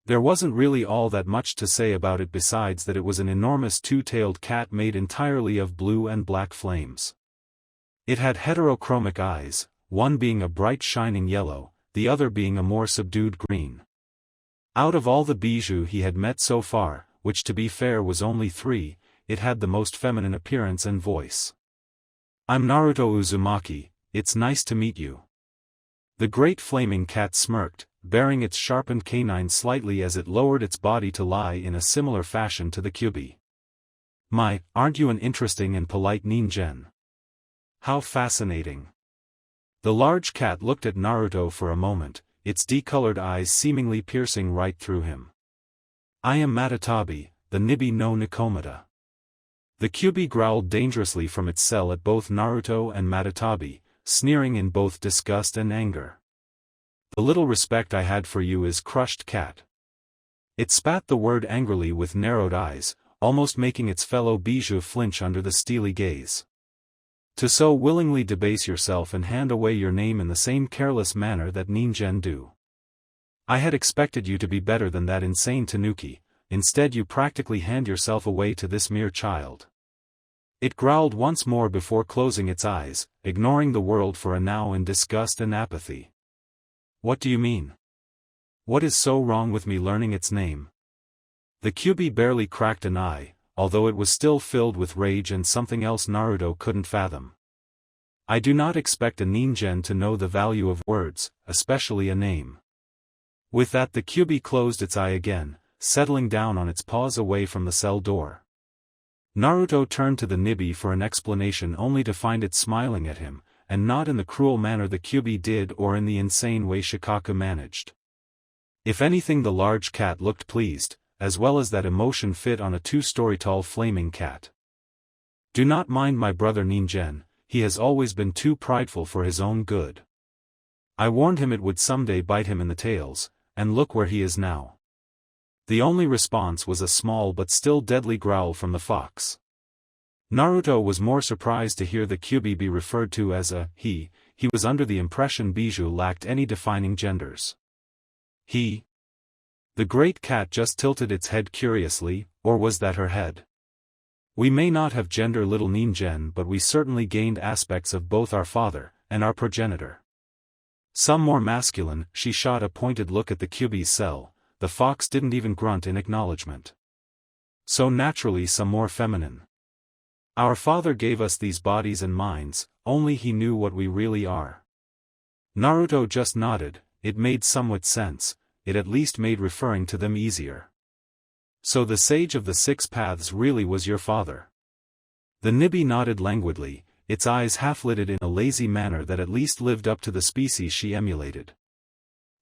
There wasn't really all that much to say about it besides that it was an enormous two-tailed cat made entirely of blue and black flames. It had heterochromic eyes, one being a bright shining yellow, the other being a more subdued green. Out of all the Bijuu he had met so far, which to be fair was only 3, it had the most feminine appearance and voice. I'm Naruto Uzumaki, it's nice to meet you. The great flaming cat smirked, baring its sharpened canine slightly as it lowered its body to lie in a similar fashion to the Kyuubi. My, aren't you an interesting and polite Rinnegan? How fascinating. The large cat looked at Naruto for a moment, its decolored eyes seemingly piercing right through him. I am Matatabi, the Nibi no Nikomata. The Kyuubi growled dangerously from its cell at both Naruto and Matatabi, sneering in both disgust and anger. The little respect I had for you is crushed, cat. It spat the word angrily with narrowed eyes, almost making its fellow bijou flinch under the steely gaze. To so willingly debase yourself and hand away your name in the same careless manner that Rinnegan do. I had expected you to be better than that insane tanuki, instead you practically hand yourself away to this mere child. It growled once more before closing its eyes, ignoring the world for a now in disgust and apathy. What do you mean? What is so wrong with me learning its name? The Kyuubi barely cracked an eye, although it was still filled with rage and something else Naruto couldn't fathom. I do not expect a Rinnegan to know the value of words, especially a name. With that the Kyuubi closed its eye again, settling down on its paws away from the cell door. Naruto turned to the Nibi for an explanation only to find it smiling at him, and not in the cruel manner the Kyuubi did or in the insane way Shikaku managed. If anything the large cat looked pleased, as well as that emotion fit on a 2-story tall flaming cat. Do not mind my brother Rinnegan, he has always been too prideful for his own good. I warned him it would someday bite him in the tails, and look where he is now. The only response was a small but still deadly growl from the fox. Naruto was more surprised to hear the Kyuubi be referred to as a he was under the impression bijou lacked any defining genders. He? The great cat just tilted its head curiously, or was that her head? We may not have gender little Rinnegan, but we certainly gained aspects of both our father and our progenitor. Some more masculine. She shot a pointed look at the Kyuubi's cell. The fox didn't even grunt in acknowledgement. So naturally some more feminine. Our father gave us these bodies and minds, only he knew what we really are. Naruto just nodded. It made somewhat sense, it at least made referring to them easier. So the sage of the 6 paths really was your father. The Nibi nodded languidly, its eyes half-lidded in a lazy manner that at least lived up to the species she emulated.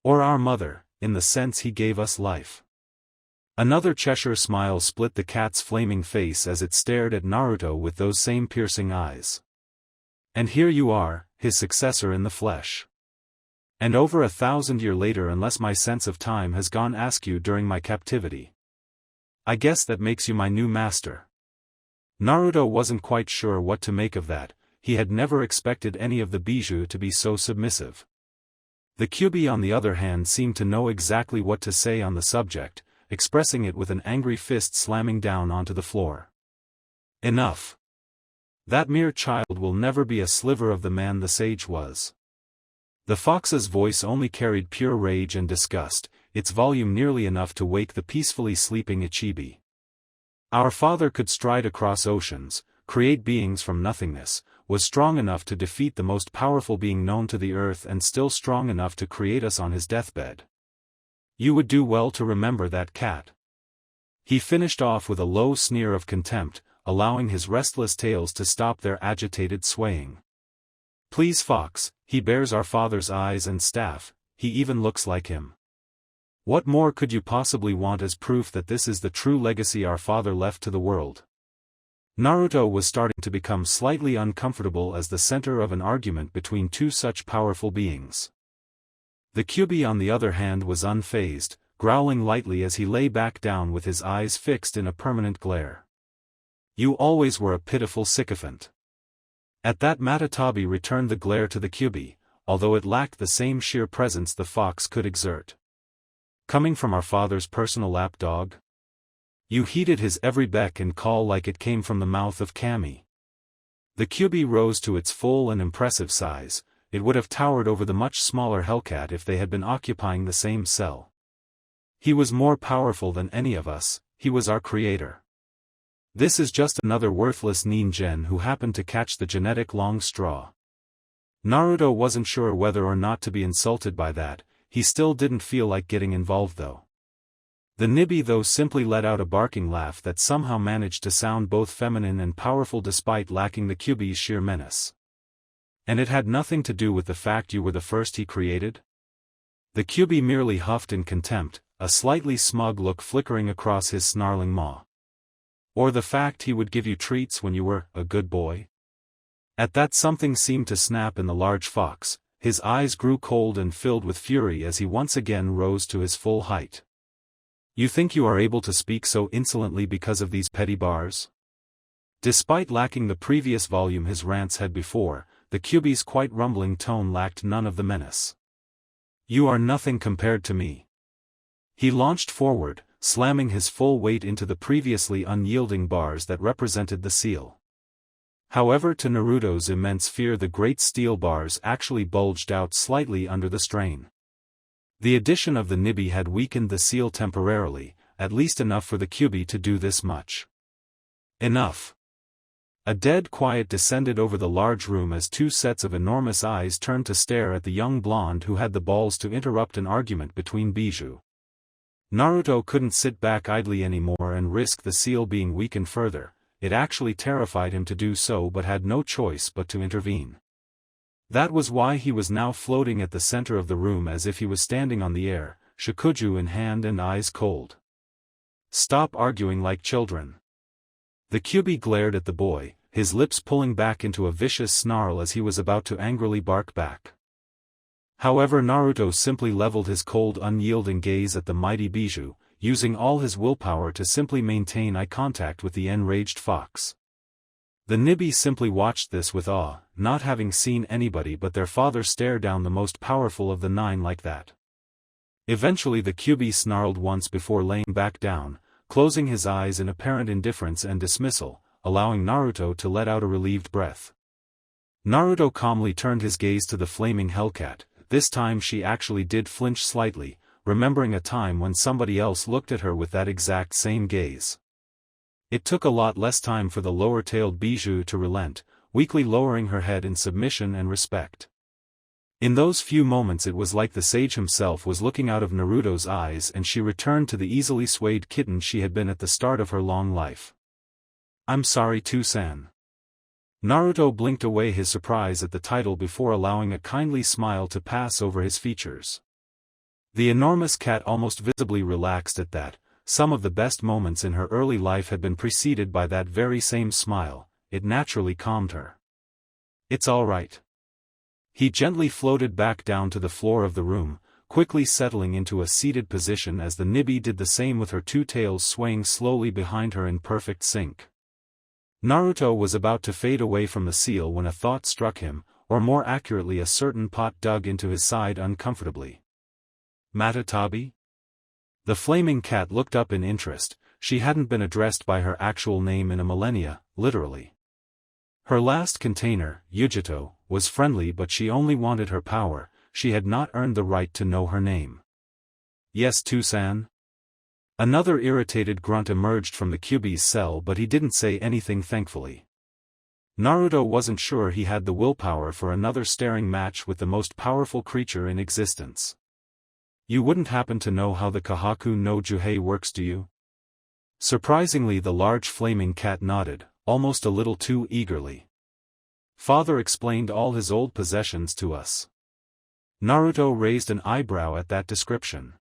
Or our mother, in the sense he gave us life. Another Cheshire smile split the cat's flaming face as it stared at Naruto with those same piercing eyes. And here you are, his successor in the flesh. And over 1,000 years later, unless my sense of time has gone askew during my captivity. I guess that makes you my new master. Naruto wasn't quite sure what to make of that. He had never expected any of the bijou to be so submissive. The Kyuubi on the other hand seemed to know exactly what to say on the subject, expressing it with an angry fist slamming down onto the floor. Enough. That mere child will never be a sliver of the man the sage was. The fox's voice only carried pure rage and disgust, its volume nearly enough to wake the peacefully sleeping Ichibi. Our father could stride across oceans, create beings from nothingness, was strong enough to defeat the most powerful being known to the earth and still strong enough to create us on his deathbed. You would do well to remember that cat. He finished off with a low sneer of contempt, allowing his restless tails to stop their agitated swaying. Please fox, he bears our father's eyes and staff, he even looks like him. What more could you possibly want as proof that this is the true legacy our father left to the world? Naruto was starting to become slightly uncomfortable as the center of an argument between two such powerful beings. The Kyuubi on the other hand was unfazed, growling lightly as he lay back down with his eyes fixed in a permanent glare. You always were a pitiful sycophant. At that Matatabi returned the glare to the Kyuubi, although it lacked the same sheer presence the fox could exert. Coming from our father's personal lapdog? You heeded his every beck and call like it came from the mouth of Kami. The Kyuubi rose to its full and impressive size. It would have towered over the much smaller Hellcat if they had been occupying the same cell. He was more powerful than any of us, he was our creator. This is just another worthless Rinnegan who happened to catch the genetic long straw. Naruto wasn't sure whether or not to be insulted by that, he still didn't feel like getting involved though. The Nibi though simply let out a barking laugh that somehow managed to sound both feminine and powerful despite lacking the Kyuubi's sheer menace. And it had nothing to do with the fact you were the first he created? The Kyuubi merely huffed in contempt, a slightly smug look flickering across his snarling maw. Or the fact he would give you treats when you were a good boy? At that something seemed to snap in the large fox, his eyes grew cold and filled with fury as he once again rose to his full height. You think you are able to speak so insolently because of these petty bars? Despite lacking the previous volume his rants had before, the Kyuubi's quite rumbling tone lacked none of the menace. You are nothing compared to me. He launched forward, slamming his full weight into the previously unyielding bars that represented the seal. However, to Naruto's immense fear, the great steel bars actually bulged out slightly under the strain. The addition of the Nibi had weakened the seal temporarily, at least enough for the Kyuubi to do this much. Enough. A dead quiet descended over the large room as two sets of enormous eyes turned to stare at the young blonde who had the balls to interrupt an argument between Bijou. Naruto couldn't sit back idly anymore and risk the seal being weakened further. It actually terrified him to do so, but had no choice but to intervene. That was why he was now floating at the center of the room as if he was standing on the air, shakuju in hand and eyes cold. Stop arguing like children. The Kyuubi glared at the boy, his lips pulling back into a vicious snarl as he was about to angrily bark back. However, Naruto simply leveled his cold, unyielding gaze at the mighty Bijou, using all his willpower to simply maintain eye contact with the enraged fox. The Nibi simply watched this with awe, not having seen anybody but their father stare down the most powerful of the nine like that. Eventually the Kyuubi snarled once before laying back down, closing his eyes in apparent indifference and dismissal, allowing Naruto to let out a relieved breath. Naruto calmly turned his gaze to the flaming Hellcat. This time she actually did flinch slightly, remembering a time when somebody else looked at her with that exact same gaze. It took a lot less time for the lower-tailed Bijou to relent, weakly lowering her head in submission and respect. In those few moments it was like the sage himself was looking out of Naruto's eyes, and she returned to the easily swayed kitten she had been at the start of her long life. I'm sorry too-san. Naruto blinked away his surprise at the title before allowing a kindly smile to pass over his features. The enormous cat almost visibly relaxed at that. Some of the best moments in her early life had been preceded by that very same smile. It naturally calmed her. It's all right. He gently floated back down to the floor of the room, quickly settling into a seated position as the Nibi did the same with her two tails swaying slowly behind her in perfect sync. Naruto was about to fade away from the seal when a thought struck him, or more accurately a certain pot dug into his side uncomfortably. Matatabi? The flaming cat looked up in interest. She hadn't been addressed by her actual name in a millennia, literally. Her last container, Yujito, was friendly, but she only wanted her power. She had not earned the right to know her name. Yes, Tusan? Another irritated grunt emerged from the Kyuubi's cell, but he didn't say anything, thankfully. Naruto wasn't sure he had the willpower for another staring match with the most powerful creature in existence. You wouldn't happen to know how the Kahaku no Juhei works, do you? Surprisingly, the large flaming cat nodded, almost a little too eagerly. Father explained all his old possessions to us. Naruto raised an eyebrow at that description.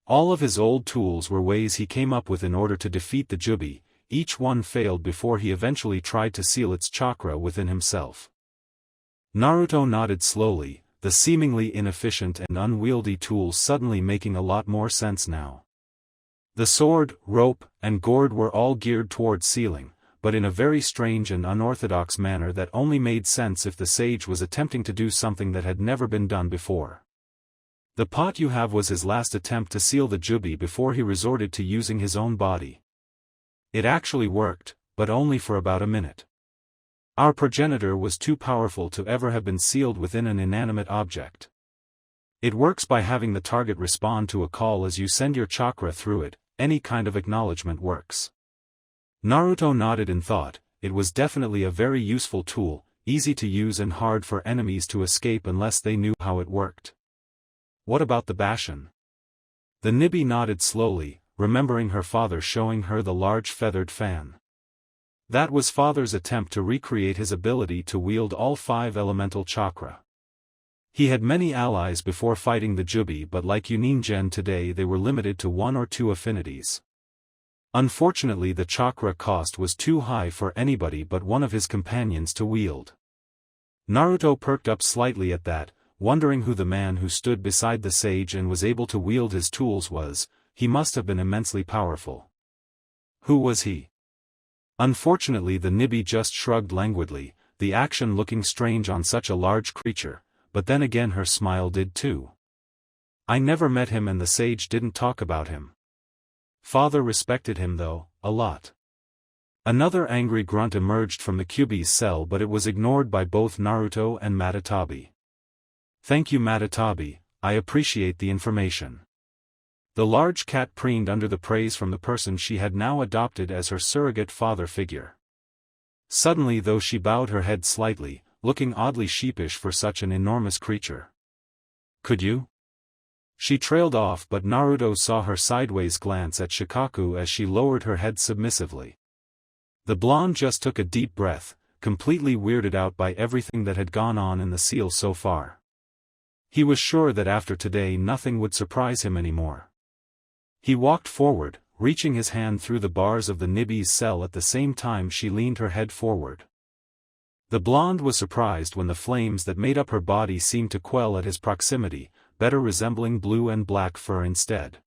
All of his old tools were ways he came up with in order to defeat the Kyuubi. Each one failed before he eventually tried to seal its chakra within himself. Naruto nodded slowly, the seemingly inefficient and unwieldy tools suddenly making a lot more sense now. The sword, rope, and gourd were all geared towards sealing, but in a very strange and unorthodox manner that only made sense if the sage was attempting to do something that had never been done before. The pot you have was his last attempt to seal the Kyuubi before he resorted to using his own body. It actually worked, but only for about a minute. Our progenitor was too powerful to ever have been sealed within an inanimate object. It works by having the target respond to a call as you send your chakra through it. Any kind of acknowledgement works. Naruto nodded in thought. It was definitely a very useful tool, easy to use and hard for enemies to escape unless they knew how it worked. What about the Bashin? The Nibi nodded slowly, remembering her father showing her the large feathered fan. That was father's attempt to recreate his ability to wield all 5 elemental chakra. He had many allies before fighting the Kyuubi, but like Rinnegan today they were limited to 1 or 2 affinities. Unfortunately, the chakra cost was too high for anybody but one of his companions to wield. Naruto perked up slightly at that, wondering who the man who stood beside the sage and was able to wield his tools was. he must have been immensely powerful. Who was he? Unfortunately, the Nibi just shrugged languidly, the action looking strange on such a large creature, but then again her smile did too. I never met him and the sage didn't talk about him. Father respected him though, a lot. Another angry grunt emerged from the Kyuubi's cell, but it was ignored by both Naruto and Matatabi. Thank you, Matatabi, I appreciate the information. The large cat preened under the praise from the person she had now adopted as her surrogate father figure. Suddenly though she bowed her head slightly, looking oddly sheepish for such an enormous creature. Could you? She trailed off, but Naruto saw her sideways glance at Shikaku as she lowered her head submissively. The blonde just took a deep breath, completely weirded out by everything that had gone on in the seal so far. He was sure that after today nothing would surprise him anymore. He walked forward, reaching his hand through the bars of the Nibi's cell at the same time she leaned her head forward. The blonde was surprised when the flames that made up her body seemed to quell at his proximity, better resembling blue and black fur instead.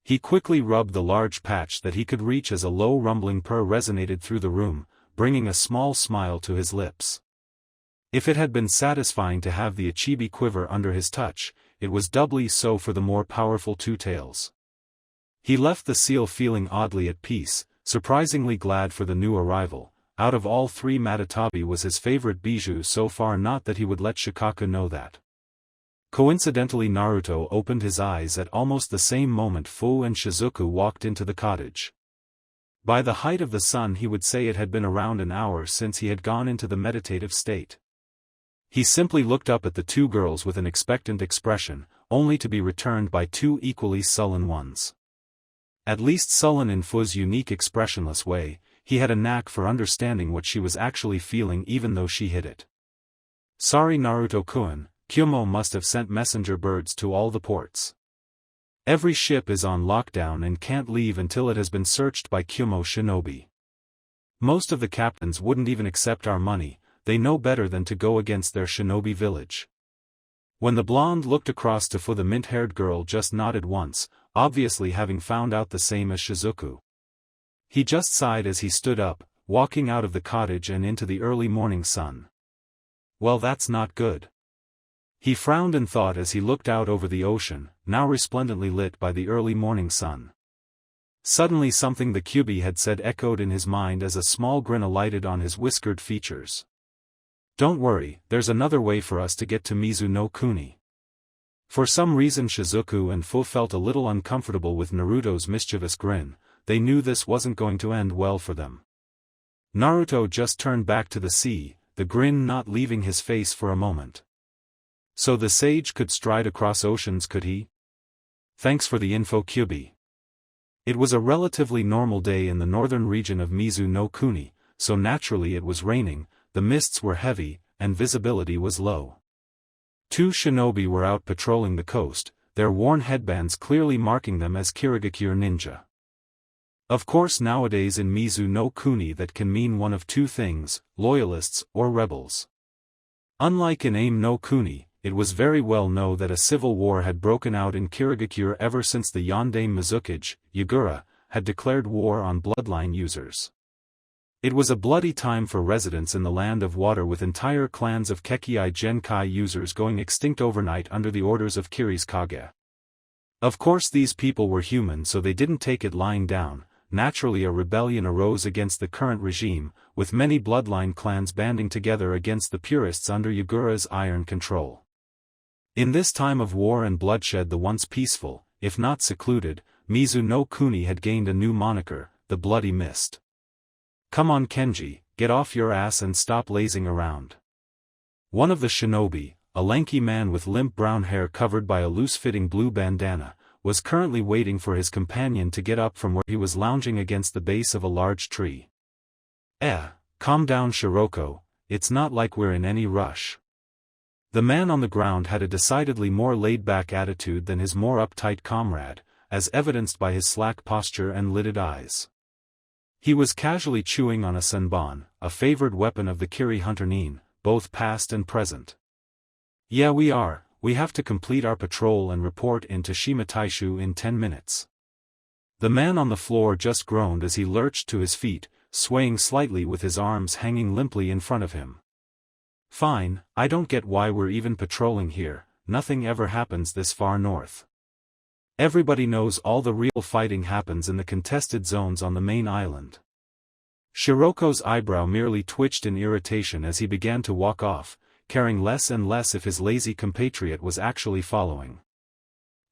He quickly rubbed the large patch that he could reach as a low rumbling purr resonated through the room, bringing a small smile to his lips. If it had been satisfying to have the Ichibi quiver under his touch, it was doubly so for the more powerful Two Tails. He left the seal feeling oddly at peace, surprisingly glad for the new arrival. Out of all three, Matatabi was his favorite bijou so far, not that he would let Shikaku know that. Coincidentally, Naruto opened his eyes at almost the same moment Fu and Shizuku walked into the cottage. By the height of the sun he would say it had been around an hour since he had gone into the meditative state. He simply looked up at the two girls with an expectant expression, only to be returned by two equally sullen ones. At least sullen in Fu's unique expressionless way, he had a knack for understanding what she was actually feeling even though she hid it. Sorry Naruto-kun, Kyumo must have sent messenger birds to all the ports. Every ship is on lockdown and can't leave until it has been searched by Kyumo Shinobi. Most of the captains wouldn't even accept our money, they know better than to go against their shinobi village. When the blonde looked across to Fu, the mint-haired girl just nodded once, obviously having found out the same as Shizuku. He just sighed as he stood up, walking out of the cottage and into the early morning sun. Well, that's not good. He frowned and thought as he looked out over the ocean, now resplendently lit by the early morning sun. Suddenly something the Kyuubi had said echoed in his mind as a small grin alighted on his whiskered features. Don't worry, there's another way for us to get to Mizu no Kuni. For some reason Shizuku and Fu felt a little uncomfortable with Naruto's mischievous grin. They knew this wasn't going to end well for them. Naruto just turned back to the sea, the grin not leaving his face for a moment. So the sage could stride across oceans, could he? Thanks for the info, Kyuubi. It was a relatively normal day in the northern region of Mizu no Kuni, so naturally it was raining, the mists were heavy, and visibility was low. Two shinobi were out patrolling the coast, their worn headbands clearly marking them as Kirigakure ninja. Of course, nowadays in Mizu no Kuni that can mean one of two things, loyalists or rebels. Unlike in Aim no Kuni, it was very well known that a civil war had broken out in Kirigakure ever since the Yondaime Mizukage, Yagura, had declared war on bloodline users. It was a bloody time for residents in the land of water, with entire clans of Kekii Genkai users going extinct overnight under the orders of Kiri's Kage. Of course these people were human, so they didn't take it lying down. Naturally a rebellion arose against the current regime, with many bloodline clans banding together against the purists under Yagura's iron control. In this time of war and bloodshed, the once peaceful, if not secluded, Mizu no Kuni had gained a new moniker, the Bloody Mist. Come on Kenji, get off your ass and stop lazing around. One of the shinobi, a lanky man with limp brown hair covered by a loose-fitting blue bandana, was currently waiting for his companion to get up from where he was lounging against the base of a large tree. Calm down Shiroko, it's not like we're in any rush. The man on the ground had a decidedly more laid-back attitude than his more uptight comrade, as evidenced by his slack posture and lidded eyes. He was casually chewing on a senbon, a favored weapon of the Kiri hunter Nin, both past and present. Yeah, we have to complete our patrol and report into Shima Taishu in 10 minutes. The man on the floor just groaned as he lurched to his feet, swaying slightly with his arms hanging limply in front of him. Fine, I don't get why we're even patrolling here, nothing ever happens this far north. Everybody knows all the real fighting happens in the contested zones on the main island. Shiroko's eyebrow merely twitched in irritation as he began to walk off, caring less and less if his lazy compatriot was actually following.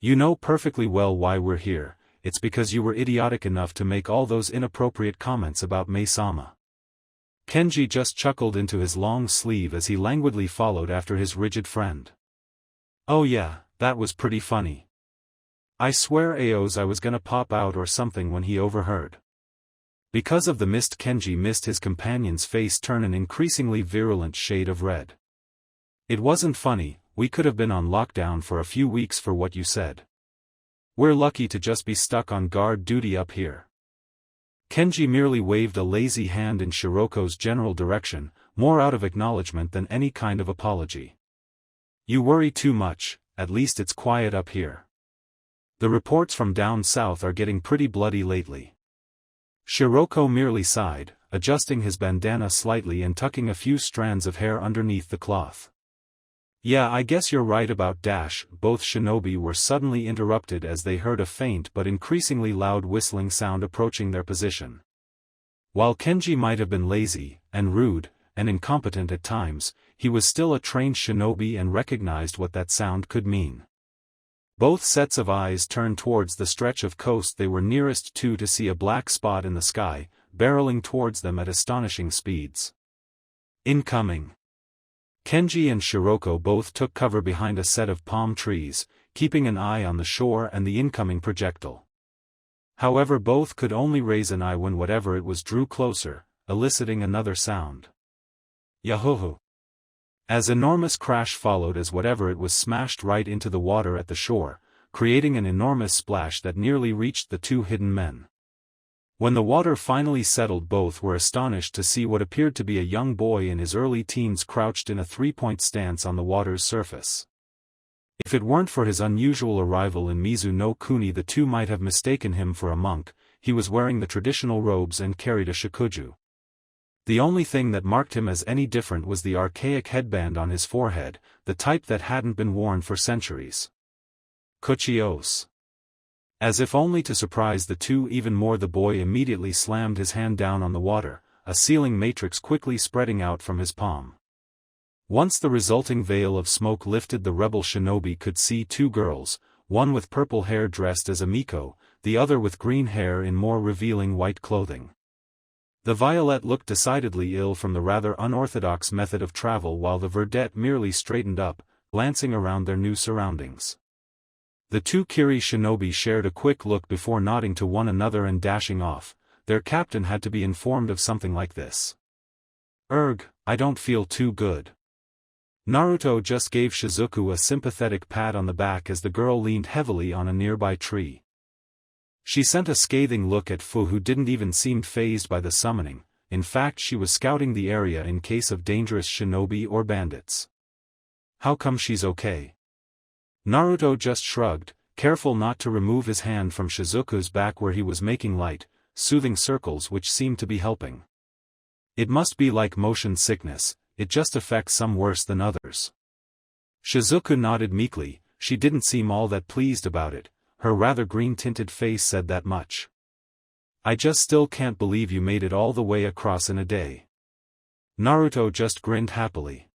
You know perfectly well why we're here, it's because you were idiotic enough to make all those inappropriate comments about Mei-sama. Kenji just chuckled into his long sleeve as he languidly followed after his rigid friend. Oh yeah, that was pretty funny. I swear Aos I was gonna pop out or something when he overheard. Because of the mist, Kenji missed his companion's face turn an increasingly virulent shade of red. It wasn't funny, we could have been on lockdown for a few weeks for what you said. We're lucky to just be stuck on guard duty up here. Kenji merely waved a lazy hand in Shiroko's general direction, more out of acknowledgement than any kind of apology. You worry too much, at least it's quiet up here. The reports from down south are getting pretty bloody lately. Shiroko merely sighed, adjusting his bandana slightly and tucking a few strands of hair underneath the cloth. Yeah, I guess you're right about Dash. Both shinobi were suddenly interrupted as they heard a faint but increasingly loud whistling sound approaching their position. While Kenji might have been lazy, and rude, and incompetent at times, he was still a trained shinobi and recognized what that sound could mean. Both sets of eyes turned towards the stretch of coast they were nearest to see a black spot in the sky, barreling towards them at astonishing speeds. Incoming! Kenji and Shiroko both took cover behind a set of palm trees, keeping an eye on the shore and the incoming projectile. However, both could only raise an eye when whatever it was drew closer, eliciting another sound. Yahoo! As enormous crash followed as whatever it was smashed right into the water at the shore, creating an enormous splash that nearly reached the two hidden men. When the water finally settled, both were astonished to see what appeared to be a young boy in his early teens crouched in a three-point stance on the water's surface. If it weren't for his unusual arrival in Mizu no Kuni, the two might have mistaken him for a monk. He was wearing the traditional robes and carried a shikuju. The only thing that marked him as any different was the archaic headband on his forehead, the type that hadn't been worn for centuries. Kuchios. As if only to surprise the two even more, the boy immediately slammed his hand down on the water, a sealing matrix quickly spreading out from his palm. Once the resulting veil of smoke lifted, the rebel shinobi could see two girls, one with purple hair dressed as a miko, the other with green hair in more revealing white clothing. The violet looked decidedly ill from the rather unorthodox method of travel, while the verdette merely straightened up, glancing around their new surroundings. The two Kiri shinobi shared a quick look before nodding to one another and dashing off. Their captain had to be informed of something like this. Erg, I don't feel too good. Naruto just gave Shizuku a sympathetic pat on the back as the girl leaned heavily on a nearby tree. She sent a scathing look at Fu, who didn't even seem fazed by the summoning. In fact, she was scouting the area in case of dangerous shinobi or bandits. How come she's okay? Naruto just shrugged, careful not to remove his hand from Shizuku's back where he was making light, soothing circles which seemed to be helping. It must be like motion sickness, it just affects some worse than others. Shizuku nodded meekly. She didn't seem all that pleased about it. Her rather green-tinted face said that much. I just still can't believe you made it all the way across in a day. Naruto just grinned happily.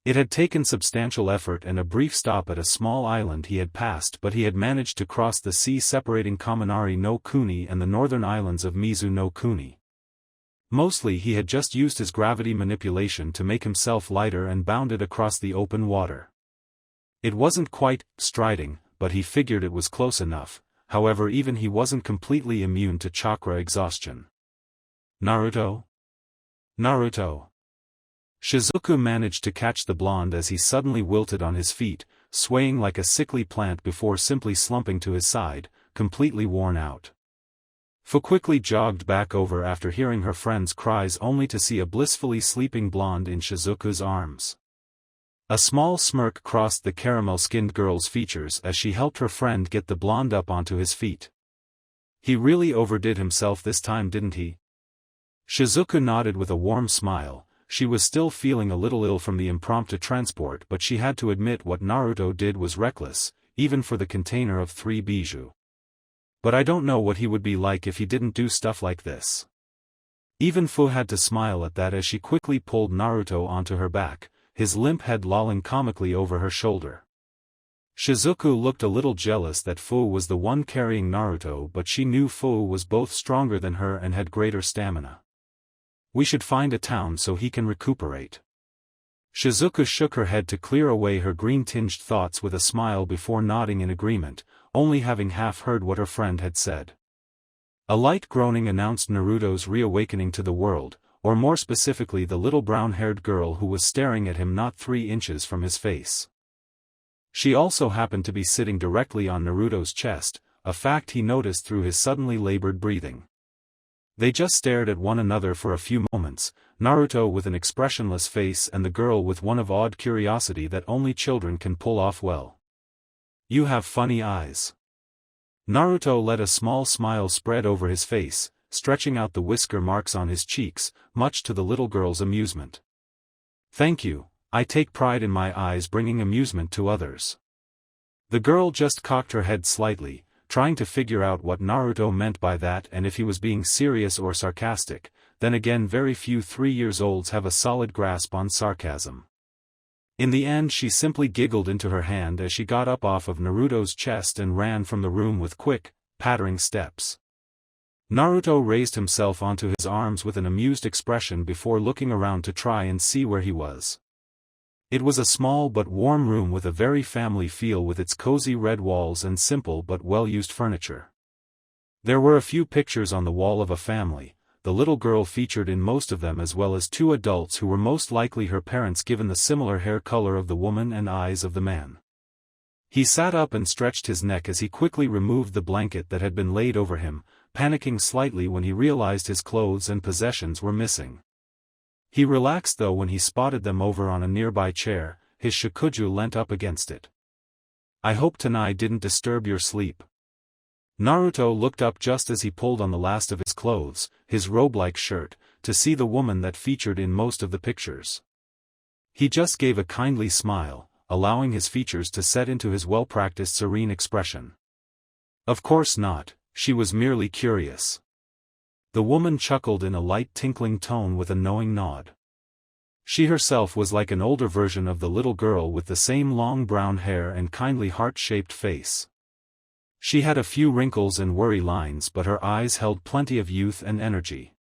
It had taken substantial effort and a brief stop at a small island he had passed, but he had managed to cross the sea separating Kaminari no Kuni and the northern islands of Mizu no Kuni. Mostly he had just used his gravity manipulation to make himself lighter and bounded across the open water. It wasn't quite striding, but he figured it was close enough. However, even he wasn't completely immune to chakra exhaustion. Naruto? Naruto. Shizuku managed to catch the blonde as he suddenly wilted on his feet, swaying like a sickly plant before simply slumping to his side, completely worn out. Fu quickly jogged back over after hearing her friend's cries, only to see a blissfully sleeping blonde in Shizuku's arms. A small smirk crossed the caramel-skinned girl's features as she helped her friend get the blonde up onto his feet. He really overdid himself this time, didn't he? Shizuku nodded with a warm smile. She was still feeling a little ill from the impromptu transport, but she had to admit what Naruto did was reckless, even for the container of 3 bijou. But I don't know what he would be like if he didn't do stuff like this. Even Fu had to smile at that as she quickly pulled Naruto onto her back, his limp head lolling comically over her shoulder. Shizuku looked a little jealous that Fu was the one carrying Naruto, but she knew Fu was both stronger than her and had greater stamina. We should find a town so he can recuperate. Shizuku shook her head to clear away her green-tinged thoughts with a smile before nodding in agreement, only having half heard what her friend had said. A light groaning announced Naruto's reawakening to the world, or more specifically the little brown-haired girl who was staring at him not 3 inches from his face. She also happened to be sitting directly on Naruto's chest, a fact he noticed through his suddenly labored breathing. They just stared at one another for a few moments, Naruto with an expressionless face and the girl with one of odd curiosity that only children can pull off well. "You have funny eyes." Naruto let a small smile spread over his face, stretching out the whisker marks on his cheeks, much to the little girl's amusement. "Thank you, I take pride in my eyes bringing amusement to others." The girl just cocked her head slightly, trying to figure out what Naruto meant by that and if he was being serious or sarcastic. Then again, very few 3-year-olds have a solid grasp on sarcasm. In the end she simply giggled into her hand as she got up off of Naruto's chest and ran from the room with quick, pattering steps. Naruto raised himself onto his arms with an amused expression before looking around to try and see where he was. It was a small but warm room with a very family feel with its cozy red walls and simple but well-used furniture. There were a few pictures on the wall of a family, the little girl featured in most of them as well as 2 adults who were most likely her parents given the similar hair color of the woman and eyes of the man. He sat up and stretched his neck as he quickly removed the blanket that had been laid over him, panicking slightly when he realized his clothes and possessions were missing. He relaxed though when he spotted them over on a nearby chair, his shikuju leant up against it. "I hope Tanai didn't disturb your sleep." Naruto looked up just as he pulled on the last of his clothes, his robe-like shirt, to see the woman that featured in most of the pictures. He just gave a kindly smile, allowing his features to set into his well-practiced serene expression. "Of course not, she was merely curious." The woman chuckled in a light tinkling tone with a knowing nod. She herself was like an older version of the little girl with the same long brown hair and kindly heart-shaped face. She had a few wrinkles and worry lines, but her eyes held plenty of youth and energy.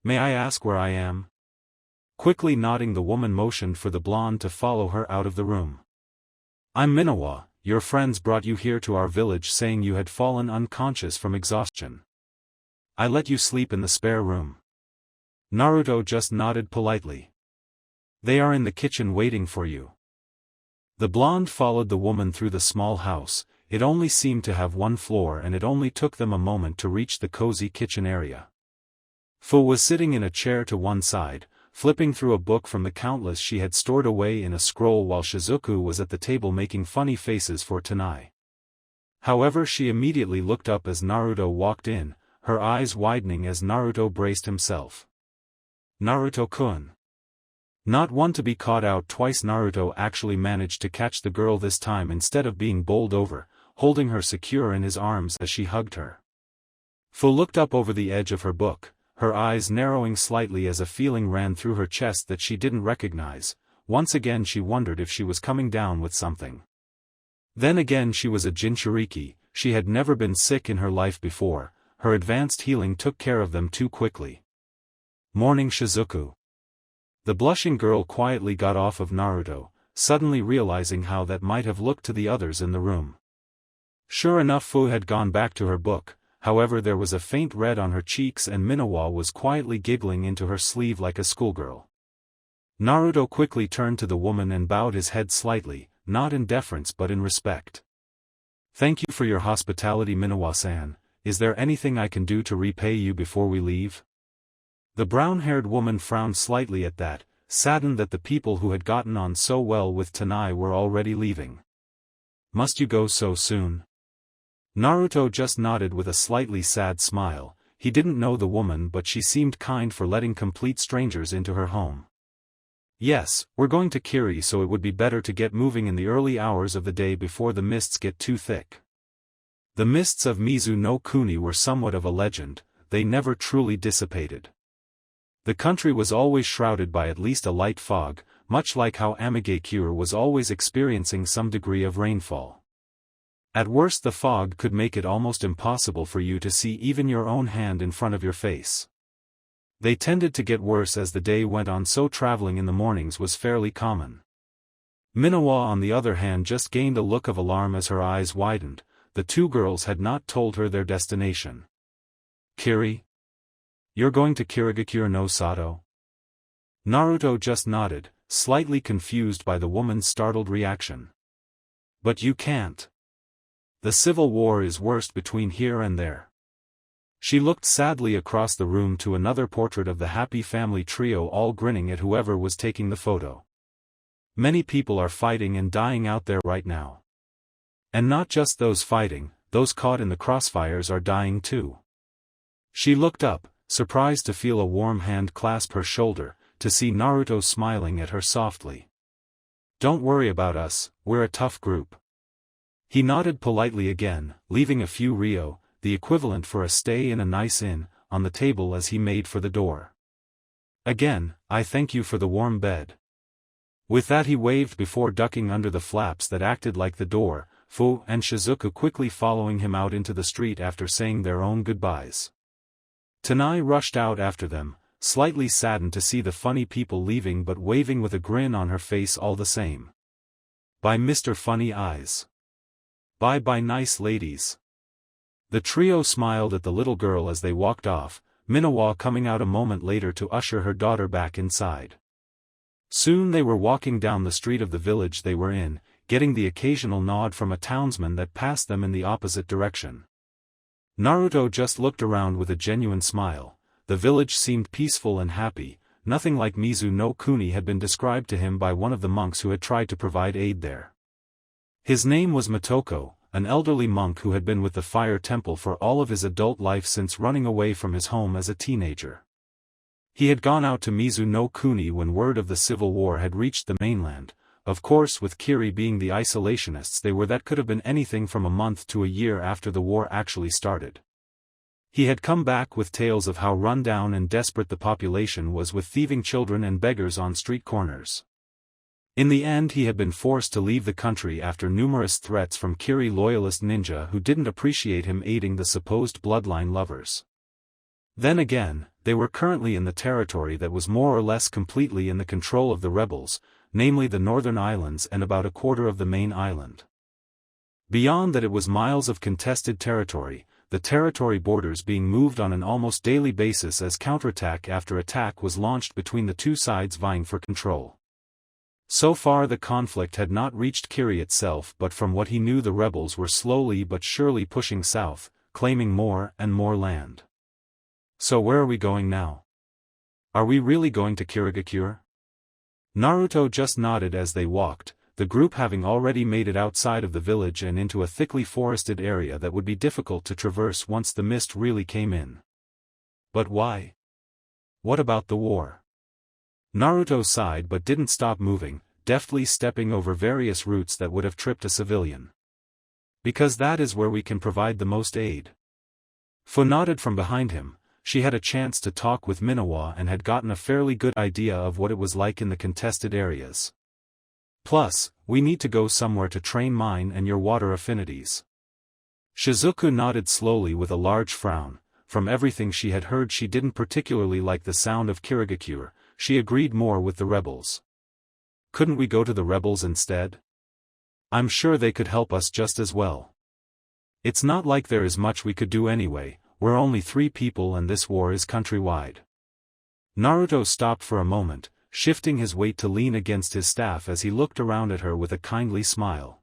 "May I ask where I am?" Quickly nodding, the woman motioned for the blonde to follow her out of the room. "I'm Minawa, your friends brought you here to our village saying you had fallen unconscious from exhaustion. I let you sleep in the spare room." Naruto just nodded politely. "They are in the kitchen waiting for you." The blonde followed the woman through the small house. It only seemed to have 1 floor and it only took them a moment to reach the cozy kitchen area. Fu was sitting in a chair to one side, flipping through a book from the countless she had stored away in a scroll, while Shizuku was at the table making funny faces for Tanai. However, she immediately looked up as Naruto walked in, her eyes widening as Naruto braced himself. "Naruto-kun." Not one to be caught out twice, Naruto actually managed to catch the girl this time instead of being bowled over, holding her secure in his arms as she hugged her. Fu looked up over the edge of her book, her eyes narrowing slightly as a feeling ran through her chest that she didn't recognize. Once again she wondered if she was coming down with something. Then again she was a Jinchuriki, she had never been sick in her life before, her advanced healing took care of them too quickly. "Morning, Shizuku." The blushing girl quietly got off of Naruto, suddenly realizing how that might have looked to the others in the room. Sure enough, Fu had gone back to her book, however there was a faint red on her cheeks and Minawa was quietly giggling into her sleeve like a schoolgirl. Naruto quickly turned to the woman and bowed his head slightly, not in deference but in respect. "Thank you for your hospitality, Minawa-san. Is there anything I can do to repay you before we leave?" The brown-haired woman frowned slightly at that, saddened that the people who had gotten on so well with Tanai were already leaving. "Must you go so soon?" Naruto just nodded with a slightly sad smile. He didn't know the woman, but she seemed kind for letting complete strangers into her home. Yes, we're going to Kiri, so it would be better to get moving in the early hours of the day before the mists get too thick. The mists of Mizu no Kuni were somewhat of a legend, they never truly dissipated. The country was always shrouded by at least a light fog, much like how Amigakure was always experiencing some degree of rainfall. At worst, the fog could make it almost impossible for you to see even your own hand in front of your face. They tended to get worse as the day went on, so traveling in the mornings was fairly common. Minawa on the other hand just gained a look of alarm as her eyes widened. The two girls had not told her their destination. Kiri? You're going to Kirigakure no Sato? Naruto just nodded, slightly confused by the woman's startled reaction. But you can't. The civil war is worst between here and there. She looked sadly across the room to another portrait of the happy family trio, all grinning at whoever was taking the photo. Many people are fighting and dying out there right now. And not just those fighting, those caught in the crossfires are dying too. She looked up, surprised to feel a warm hand clasp her shoulder, to see Naruto smiling at her softly. Don't worry about us, we're a tough group. He nodded politely again, leaving a few ryo, the equivalent for a stay in a nice inn, on the table as he made for the door. Again, I thank you for the warm bed. With that he waved before ducking under the flaps that acted like the door, Fu and Shizuku quickly following him out into the street after saying their own goodbyes. Tanai rushed out after them, slightly saddened to see the funny people leaving but waving with a grin on her face all the same. Bye Mr. Funny Eyes. Bye nice ladies. The trio smiled at the little girl as they walked off, Minawa coming out a moment later to usher her daughter back inside. Soon they were walking down the street of the village they were in, getting the occasional nod from a townsman that passed them in the opposite direction. Naruto just looked around with a genuine smile. The village seemed peaceful and happy, nothing like Mizu no Kuni had been described to him by one of the monks who had tried to provide aid there. His name was Motoko, an elderly monk who had been with the fire temple for all of his adult life since running away from his home as a teenager. He had gone out to Mizu no Kuni when word of the civil war had reached the mainland. Of course, with Kiri being the isolationists they were, that could have been anything from a month to a year after the war actually started. He had come back with tales of how run down and desperate the population was, with thieving children and beggars on street corners. In the end he had been forced to leave the country after numerous threats from Kiri loyalist ninja who didn't appreciate him aiding the supposed bloodline lovers. Then again, they were currently in the territory that was more or less completely in the control of the rebels, namely the northern islands and about a quarter of the main island. Beyond that it was miles of contested territory, the territory borders being moved on an almost daily basis as counterattack after attack was launched between the two sides vying for control. So far the conflict had not reached Kiri itself, but from what he knew the rebels were slowly but surely pushing south, claiming more and more land. So where are we going now? Are we really going to Kirigakure? Naruto just nodded as they walked, the group having already made it outside of the village and into a thickly forested area that would be difficult to traverse once the mist really came in. But why? What about the war? Naruto sighed but didn't stop moving, deftly stepping over various roots that would have tripped a civilian. Because that is where we can provide the most aid. Fu nodded from behind him. She had a chance to talk with Minawa and had gotten a fairly good idea of what it was like in the contested areas. Plus, we need to go somewhere to train mine and your water affinities. Shizuku nodded slowly with a large frown. From everything she had heard she didn't particularly like the sound of Kirigakure. She agreed more with the rebels. Couldn't we go to the rebels instead? I'm sure they could help us just as well. It's not like there is much we could do anyway, we're only 3 people and this war is countrywide. Naruto stopped for a moment, shifting his weight to lean against his staff as he looked around at her with a kindly smile.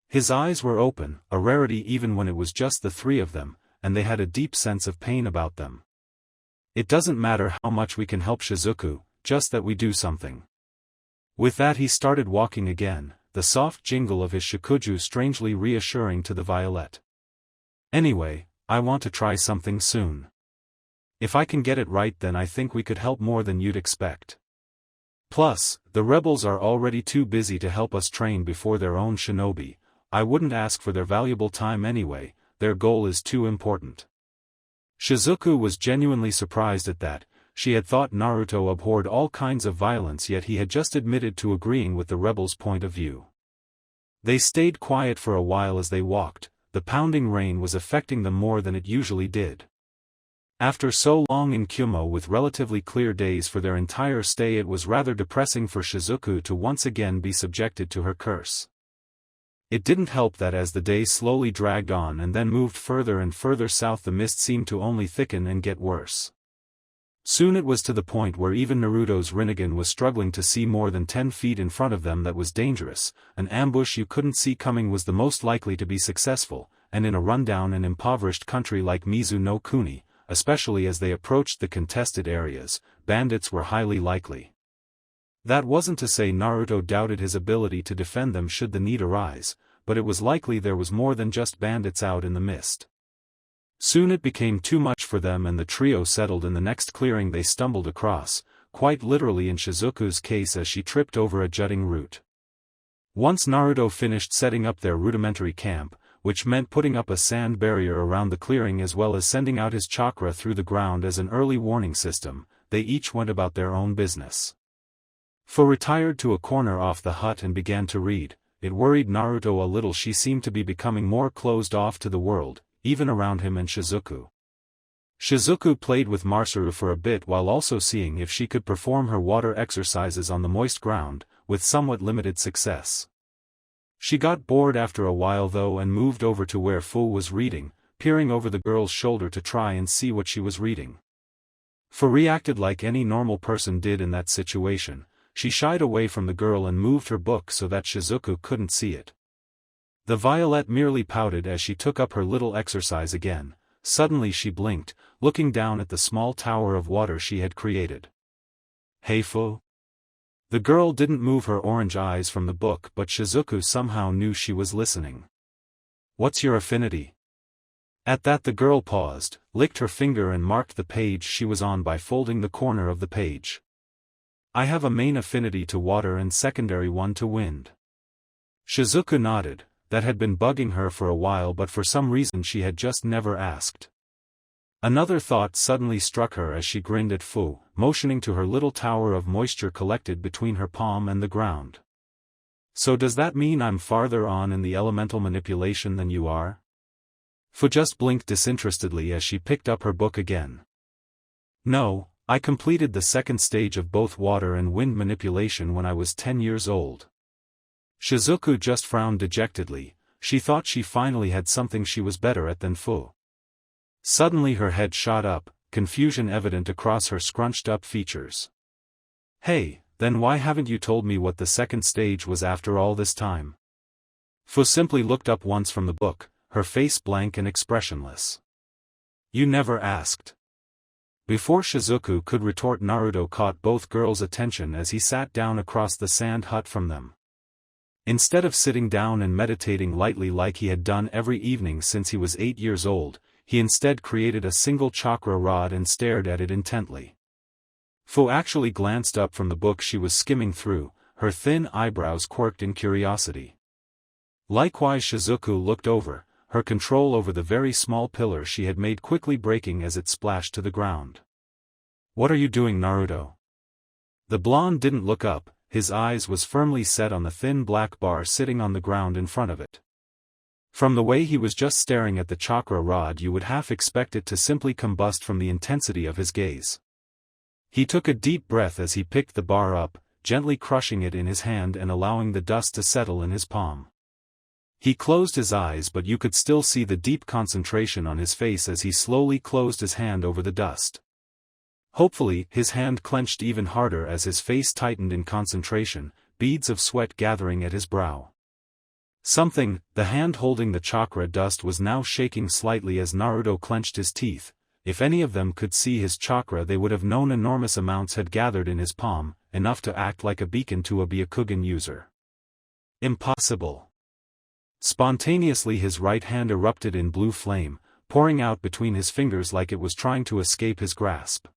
His eyes were open, a rarity even when it was just the 3 of them, and they had a deep sense of pain about them. It doesn't matter how much we can help Shizuku, just that we do something. With that he started walking again, the soft jingle of his shikuju strangely reassuring to the violet. Anyway, I want to try something soon. If I can get it right, then I think we could help more than you'd expect. Plus, the rebels are already too busy to help us train before their own shinobi. I wouldn't ask for their valuable time anyway, their goal is too important. Shizuku was genuinely surprised at that. She had thought Naruto abhorred all kinds of violence, yet he had just admitted to agreeing with the rebels' point of view. They stayed quiet for a while as they walked. The pounding rain was affecting them more than it usually did. After so long in Kumo with relatively clear days for their entire stay, it was rather depressing for Shizuku to once again be subjected to her curse. It didn't help that as the day slowly dragged on and then moved further and further south, the mist seemed to only thicken and get worse. Soon it was to the point where even Naruto's Rinnegan was struggling to see more than 10 feet in front of them. That was dangerous. An ambush you couldn't see coming was the most likely to be successful, and in a rundown and impoverished country like Mizu no Kuni, especially as they approached the contested areas, bandits were highly likely. That wasn't to say Naruto doubted his ability to defend them should the need arise, but it was likely there was more than just bandits out in the mist. Soon it became too much for them and the trio settled in the next clearing they stumbled across, quite literally in Shizuku's case as she tripped over a jutting root. Once Naruto finished setting up their rudimentary camp, which meant putting up a sand barrier around the clearing as well as sending out his chakra through the ground as an early warning system, they each went about their own business. Fu retired to a corner off the hut and began to read. It worried Naruto a little. She seemed to be becoming more closed off to the world, even around him and Shizuku. Shizuku played with Masaru for a bit while also seeing if she could perform her water exercises on the moist ground, with somewhat limited success. She got bored after a while though and moved over to where Fu was reading, peering over the girl's shoulder to try and see what she was reading. Fu reacted like any normal person did in that situation. She shied away from the girl and moved her book so that Shizuku couldn't see it. The violet merely pouted as she took up her little exercise again. Suddenly she blinked, looking down at the small tower of water she had created. "Hey Fu?" The girl didn't move her orange eyes from the book, but Shizuku somehow knew she was listening. "What's your affinity?" At that the girl paused, licked her finger and marked the page she was on by folding the corner of the page. "I have a main affinity to water and secondary one to wind." Shizuku nodded. That had been bugging her for a while, but for some reason she had just never asked. Another thought suddenly struck her as she grinned at Fu, motioning to her little tower of moisture collected between her palm and the ground. "So does that mean I'm farther on in the elemental manipulation than you are?" Fu just blinked disinterestedly as she picked up her book again. "No, I completed the second stage of both water and wind manipulation when I was 10 years old." Shizuku just frowned dejectedly. She thought she finally had something she was better at than Fu. Suddenly her head shot up, confusion evident across her scrunched-up features. "Hey, then why haven't you told me what the second stage was after all this time?" Fu simply looked up once from the book, her face blank and expressionless. "You never asked." Before Shizuku could retort, Naruto caught both girls' attention as he sat down across the sand hut from them. Instead of sitting down and meditating lightly like he had done every evening since he was 8 years old, he instead created a single chakra rod and stared at it intently. Fu actually glanced up from the book she was skimming through, her thin eyebrows quirked in curiosity. Likewise Shizuku looked over, her control over the very small pillar she had made quickly breaking as it splashed to the ground. "What are you doing, Naruto?" The blonde didn't look up. His eyes was firmly set on the thin black bar sitting on the ground in front of it. From the way he was just staring at the chakra rod, you would half expect it to simply combust from the intensity of his gaze. He took a deep breath as he picked the bar up, gently crushing it in his hand and allowing the dust to settle in his palm. He closed his eyes, but you could still see the deep concentration on his face as he slowly closed his hand over the dust. Hopefully, his hand clenched even harder as his face tightened in concentration, beads of sweat gathering at his brow. The hand holding the chakra dust was now shaking slightly as Naruto clenched his teeth. If any of them could see his chakra, they would have known enormous amounts had gathered in his palm, enough to act like a beacon to a Byakugan user. Impossible. Spontaneously his right hand erupted in blue flame, pouring out between his fingers like it was trying to escape his grasp.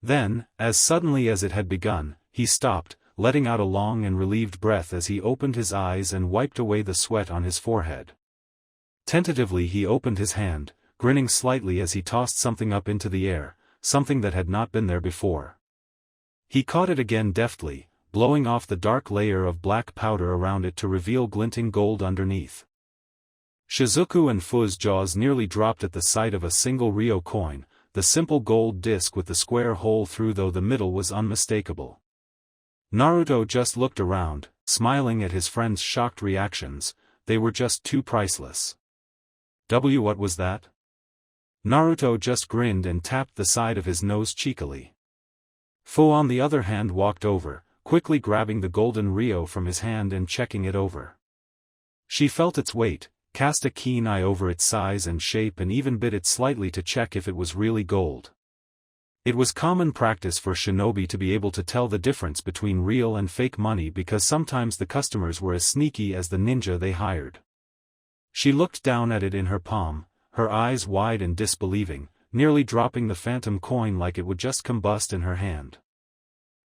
Then, as suddenly as it had begun, he stopped, letting out a long and relieved breath as he opened his eyes and wiped away the sweat on his forehead. Tentatively he opened his hand, grinning slightly as he tossed something up into the air, something that had not been there before. He caught it again deftly, blowing off the dark layer of black powder around it to reveal glinting gold underneath. Shizuku and Fu's jaws nearly dropped at the sight of a single Ryo coin, the simple gold disc with the square hole through, though the middle was unmistakable. Naruto just looked around, smiling at his friend's shocked reactions. They were just too priceless. What was that? Naruto just grinned and tapped the side of his nose cheekily. Fu on the other hand walked over, quickly grabbing the golden Ryo from his hand and checking it over. She felt its weight, cast a keen eye over its size and shape, and even bit it slightly to check if it was really gold. It was common practice for Shinobi to be able to tell the difference between real and fake money because sometimes the customers were as sneaky as the ninja they hired. She looked down at it in her palm, her eyes wide and disbelieving, nearly dropping the phantom coin like it would just combust in her hand.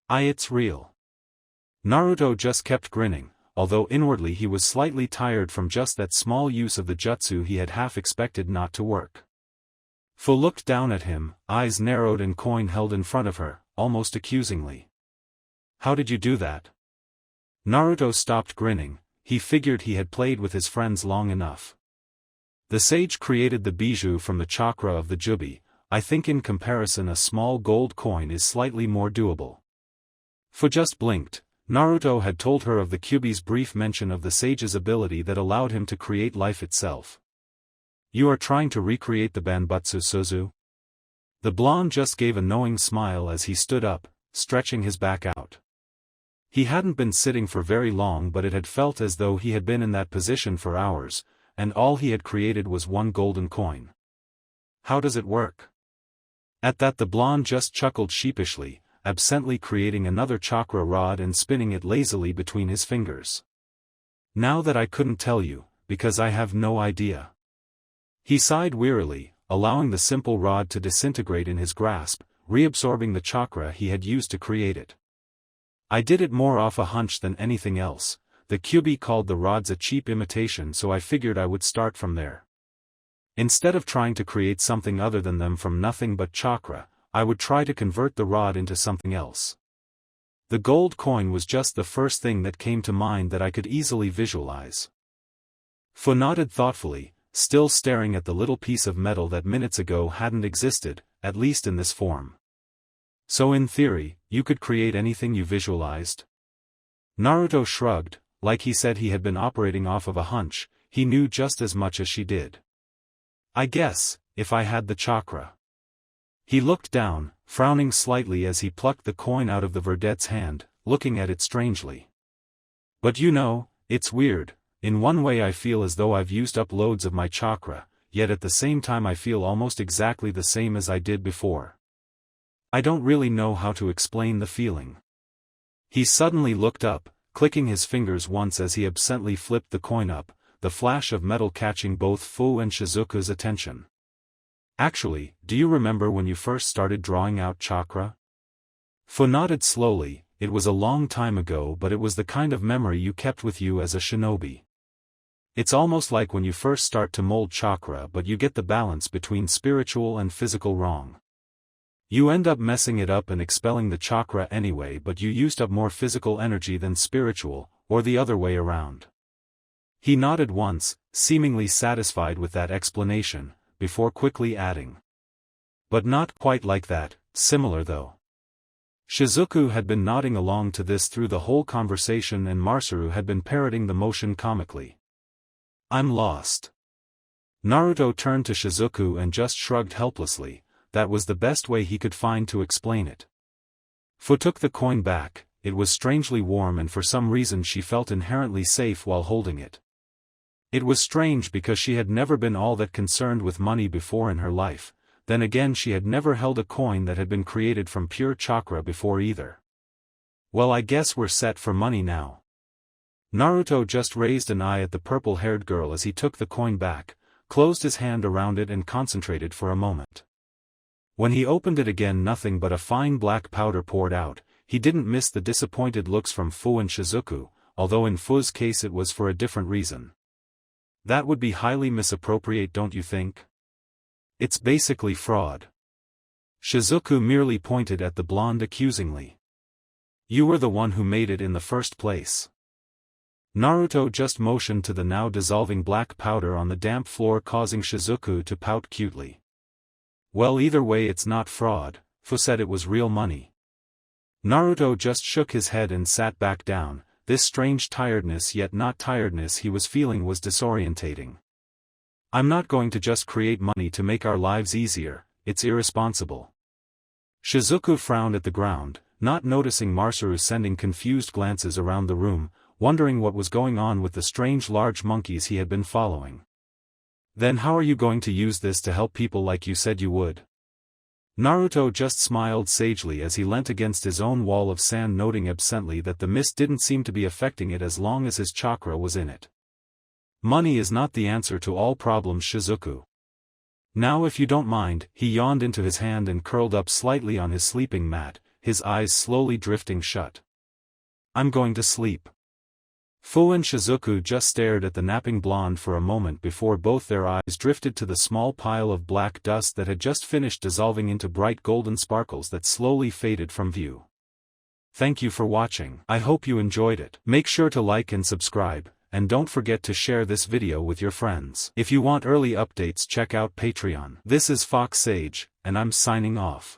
It's real. Naruto just kept grinning, although inwardly he was slightly tired from just that small use of the jutsu he had half expected not to work. Fu looked down at him, eyes narrowed and coin held in front of her, almost accusingly. How did you do that? Naruto stopped grinning. He figured he had played with his friends long enough. The sage created the bijou from the chakra of the jubi. I think in comparison a small gold coin is slightly more doable. Fu just blinked. Naruto had told her of the Kyuubi's brief mention of the sage's ability that allowed him to create life itself. You are trying to recreate the Banbutsu Suzu? The blonde just gave a knowing smile as he stood up, stretching his back out. He hadn't been sitting for very long, but it had felt as though he had been in that position for hours, and all he had created was one golden coin. How does it work? At that the blonde just chuckled sheepishly, absently creating another chakra rod and spinning it lazily between his fingers. Now that I couldn't tell you, because I have no idea. He sighed wearily, allowing the simple rod to disintegrate in his grasp, reabsorbing the chakra he had used to create it. I did it more off a hunch than anything else. The Kyuubi called the rods a cheap imitation, so I figured I would start from there. Instead of trying to create something other than them from nothing but chakra, I would try to convert the rod into something else. The gold coin was just the first thing that came to mind that I could easily visualize. Fu nodded thoughtfully, still staring at the little piece of metal that minutes ago hadn't existed, at least in this form. So in theory, you could create anything you visualized? Naruto shrugged, like he said he had been operating off of a hunch. He knew just as much as she did. I guess, if I had the chakra. He looked down, frowning slightly as he plucked the coin out of the vedette's hand, looking at it strangely. But you know, it's weird. In one way I feel as though I've used up loads of my chakra, yet at the same time I feel almost exactly the same as I did before. I don't really know how to explain the feeling. He suddenly looked up, clicking his fingers once as he absently flipped the coin up, the flash of metal catching both Fu and Shizuku's attention. Actually, do you remember when you first started drawing out chakra? Fu nodded slowly. It was a long time ago, but it was the kind of memory you kept with you as a shinobi. It's almost like when you first start to mold chakra, but you get the balance between spiritual and physical wrong. You end up messing it up and expelling the chakra anyway, but you used up more physical energy than spiritual, or the other way around. He nodded once, seemingly satisfied with that explanation, before quickly adding. But not quite like that, similar though. Shizuku had been nodding along to this through the whole conversation, and Masaru had been parroting the motion comically. I'm lost. Naruto turned to Shizuku and just shrugged helplessly. That was the best way he could find to explain it. Fu took the coin back. It was strangely warm, and for some reason she felt inherently safe while holding it. It was strange because she had never been all that concerned with money before in her life. Then again, she had never held a coin that had been created from pure chakra before either. Well, I guess we're set for money now. Naruto just raised an eye at the purple-haired girl as he took the coin back, closed his hand around it and concentrated for a moment. When he opened it again, nothing but a fine black powder poured out. He didn't miss the disappointed looks from Fu and Shizuku, although in Fu's case it was for a different reason. That would be highly misappropriate, don't you think? It's basically fraud. Shizuku merely pointed at the blonde accusingly. You were the one who made it in the first place. Naruto just motioned to the now dissolving black powder on the damp floor, causing Shizuku to pout cutely. Well, either way it's not fraud. Fu said it was real money. Naruto just shook his head and sat back down. This strange tiredness, yet not tiredness, he was feeling was disorientating. I'm not going to just create money to make our lives easier, it's irresponsible. Shizuku frowned at the ground, not noticing Masaru sending confused glances around the room, wondering what was going on with the strange large monkeys he had been following. Then how are you going to use this to help people like you said you would? Naruto just smiled sagely as he leant against his own wall of sand, noting absently that the mist didn't seem to be affecting it as long as his chakra was in it. Money is not the answer to all problems, Shizuku. Now if you don't mind, he yawned into his hand and curled up slightly on his sleeping mat, his eyes slowly drifting shut. I'm going to sleep. Fu and Shizuku just stared at the napping blonde for a moment before both their eyes drifted to the small pile of black dust that had just finished dissolving into bright golden sparkles that slowly faded from view. Thank you for watching. I hope you enjoyed it. Make sure to like and subscribe, and don't forget to share this video with your friends. If you want early updates, check out Patreon. This is Fox Sage, and I'm signing off.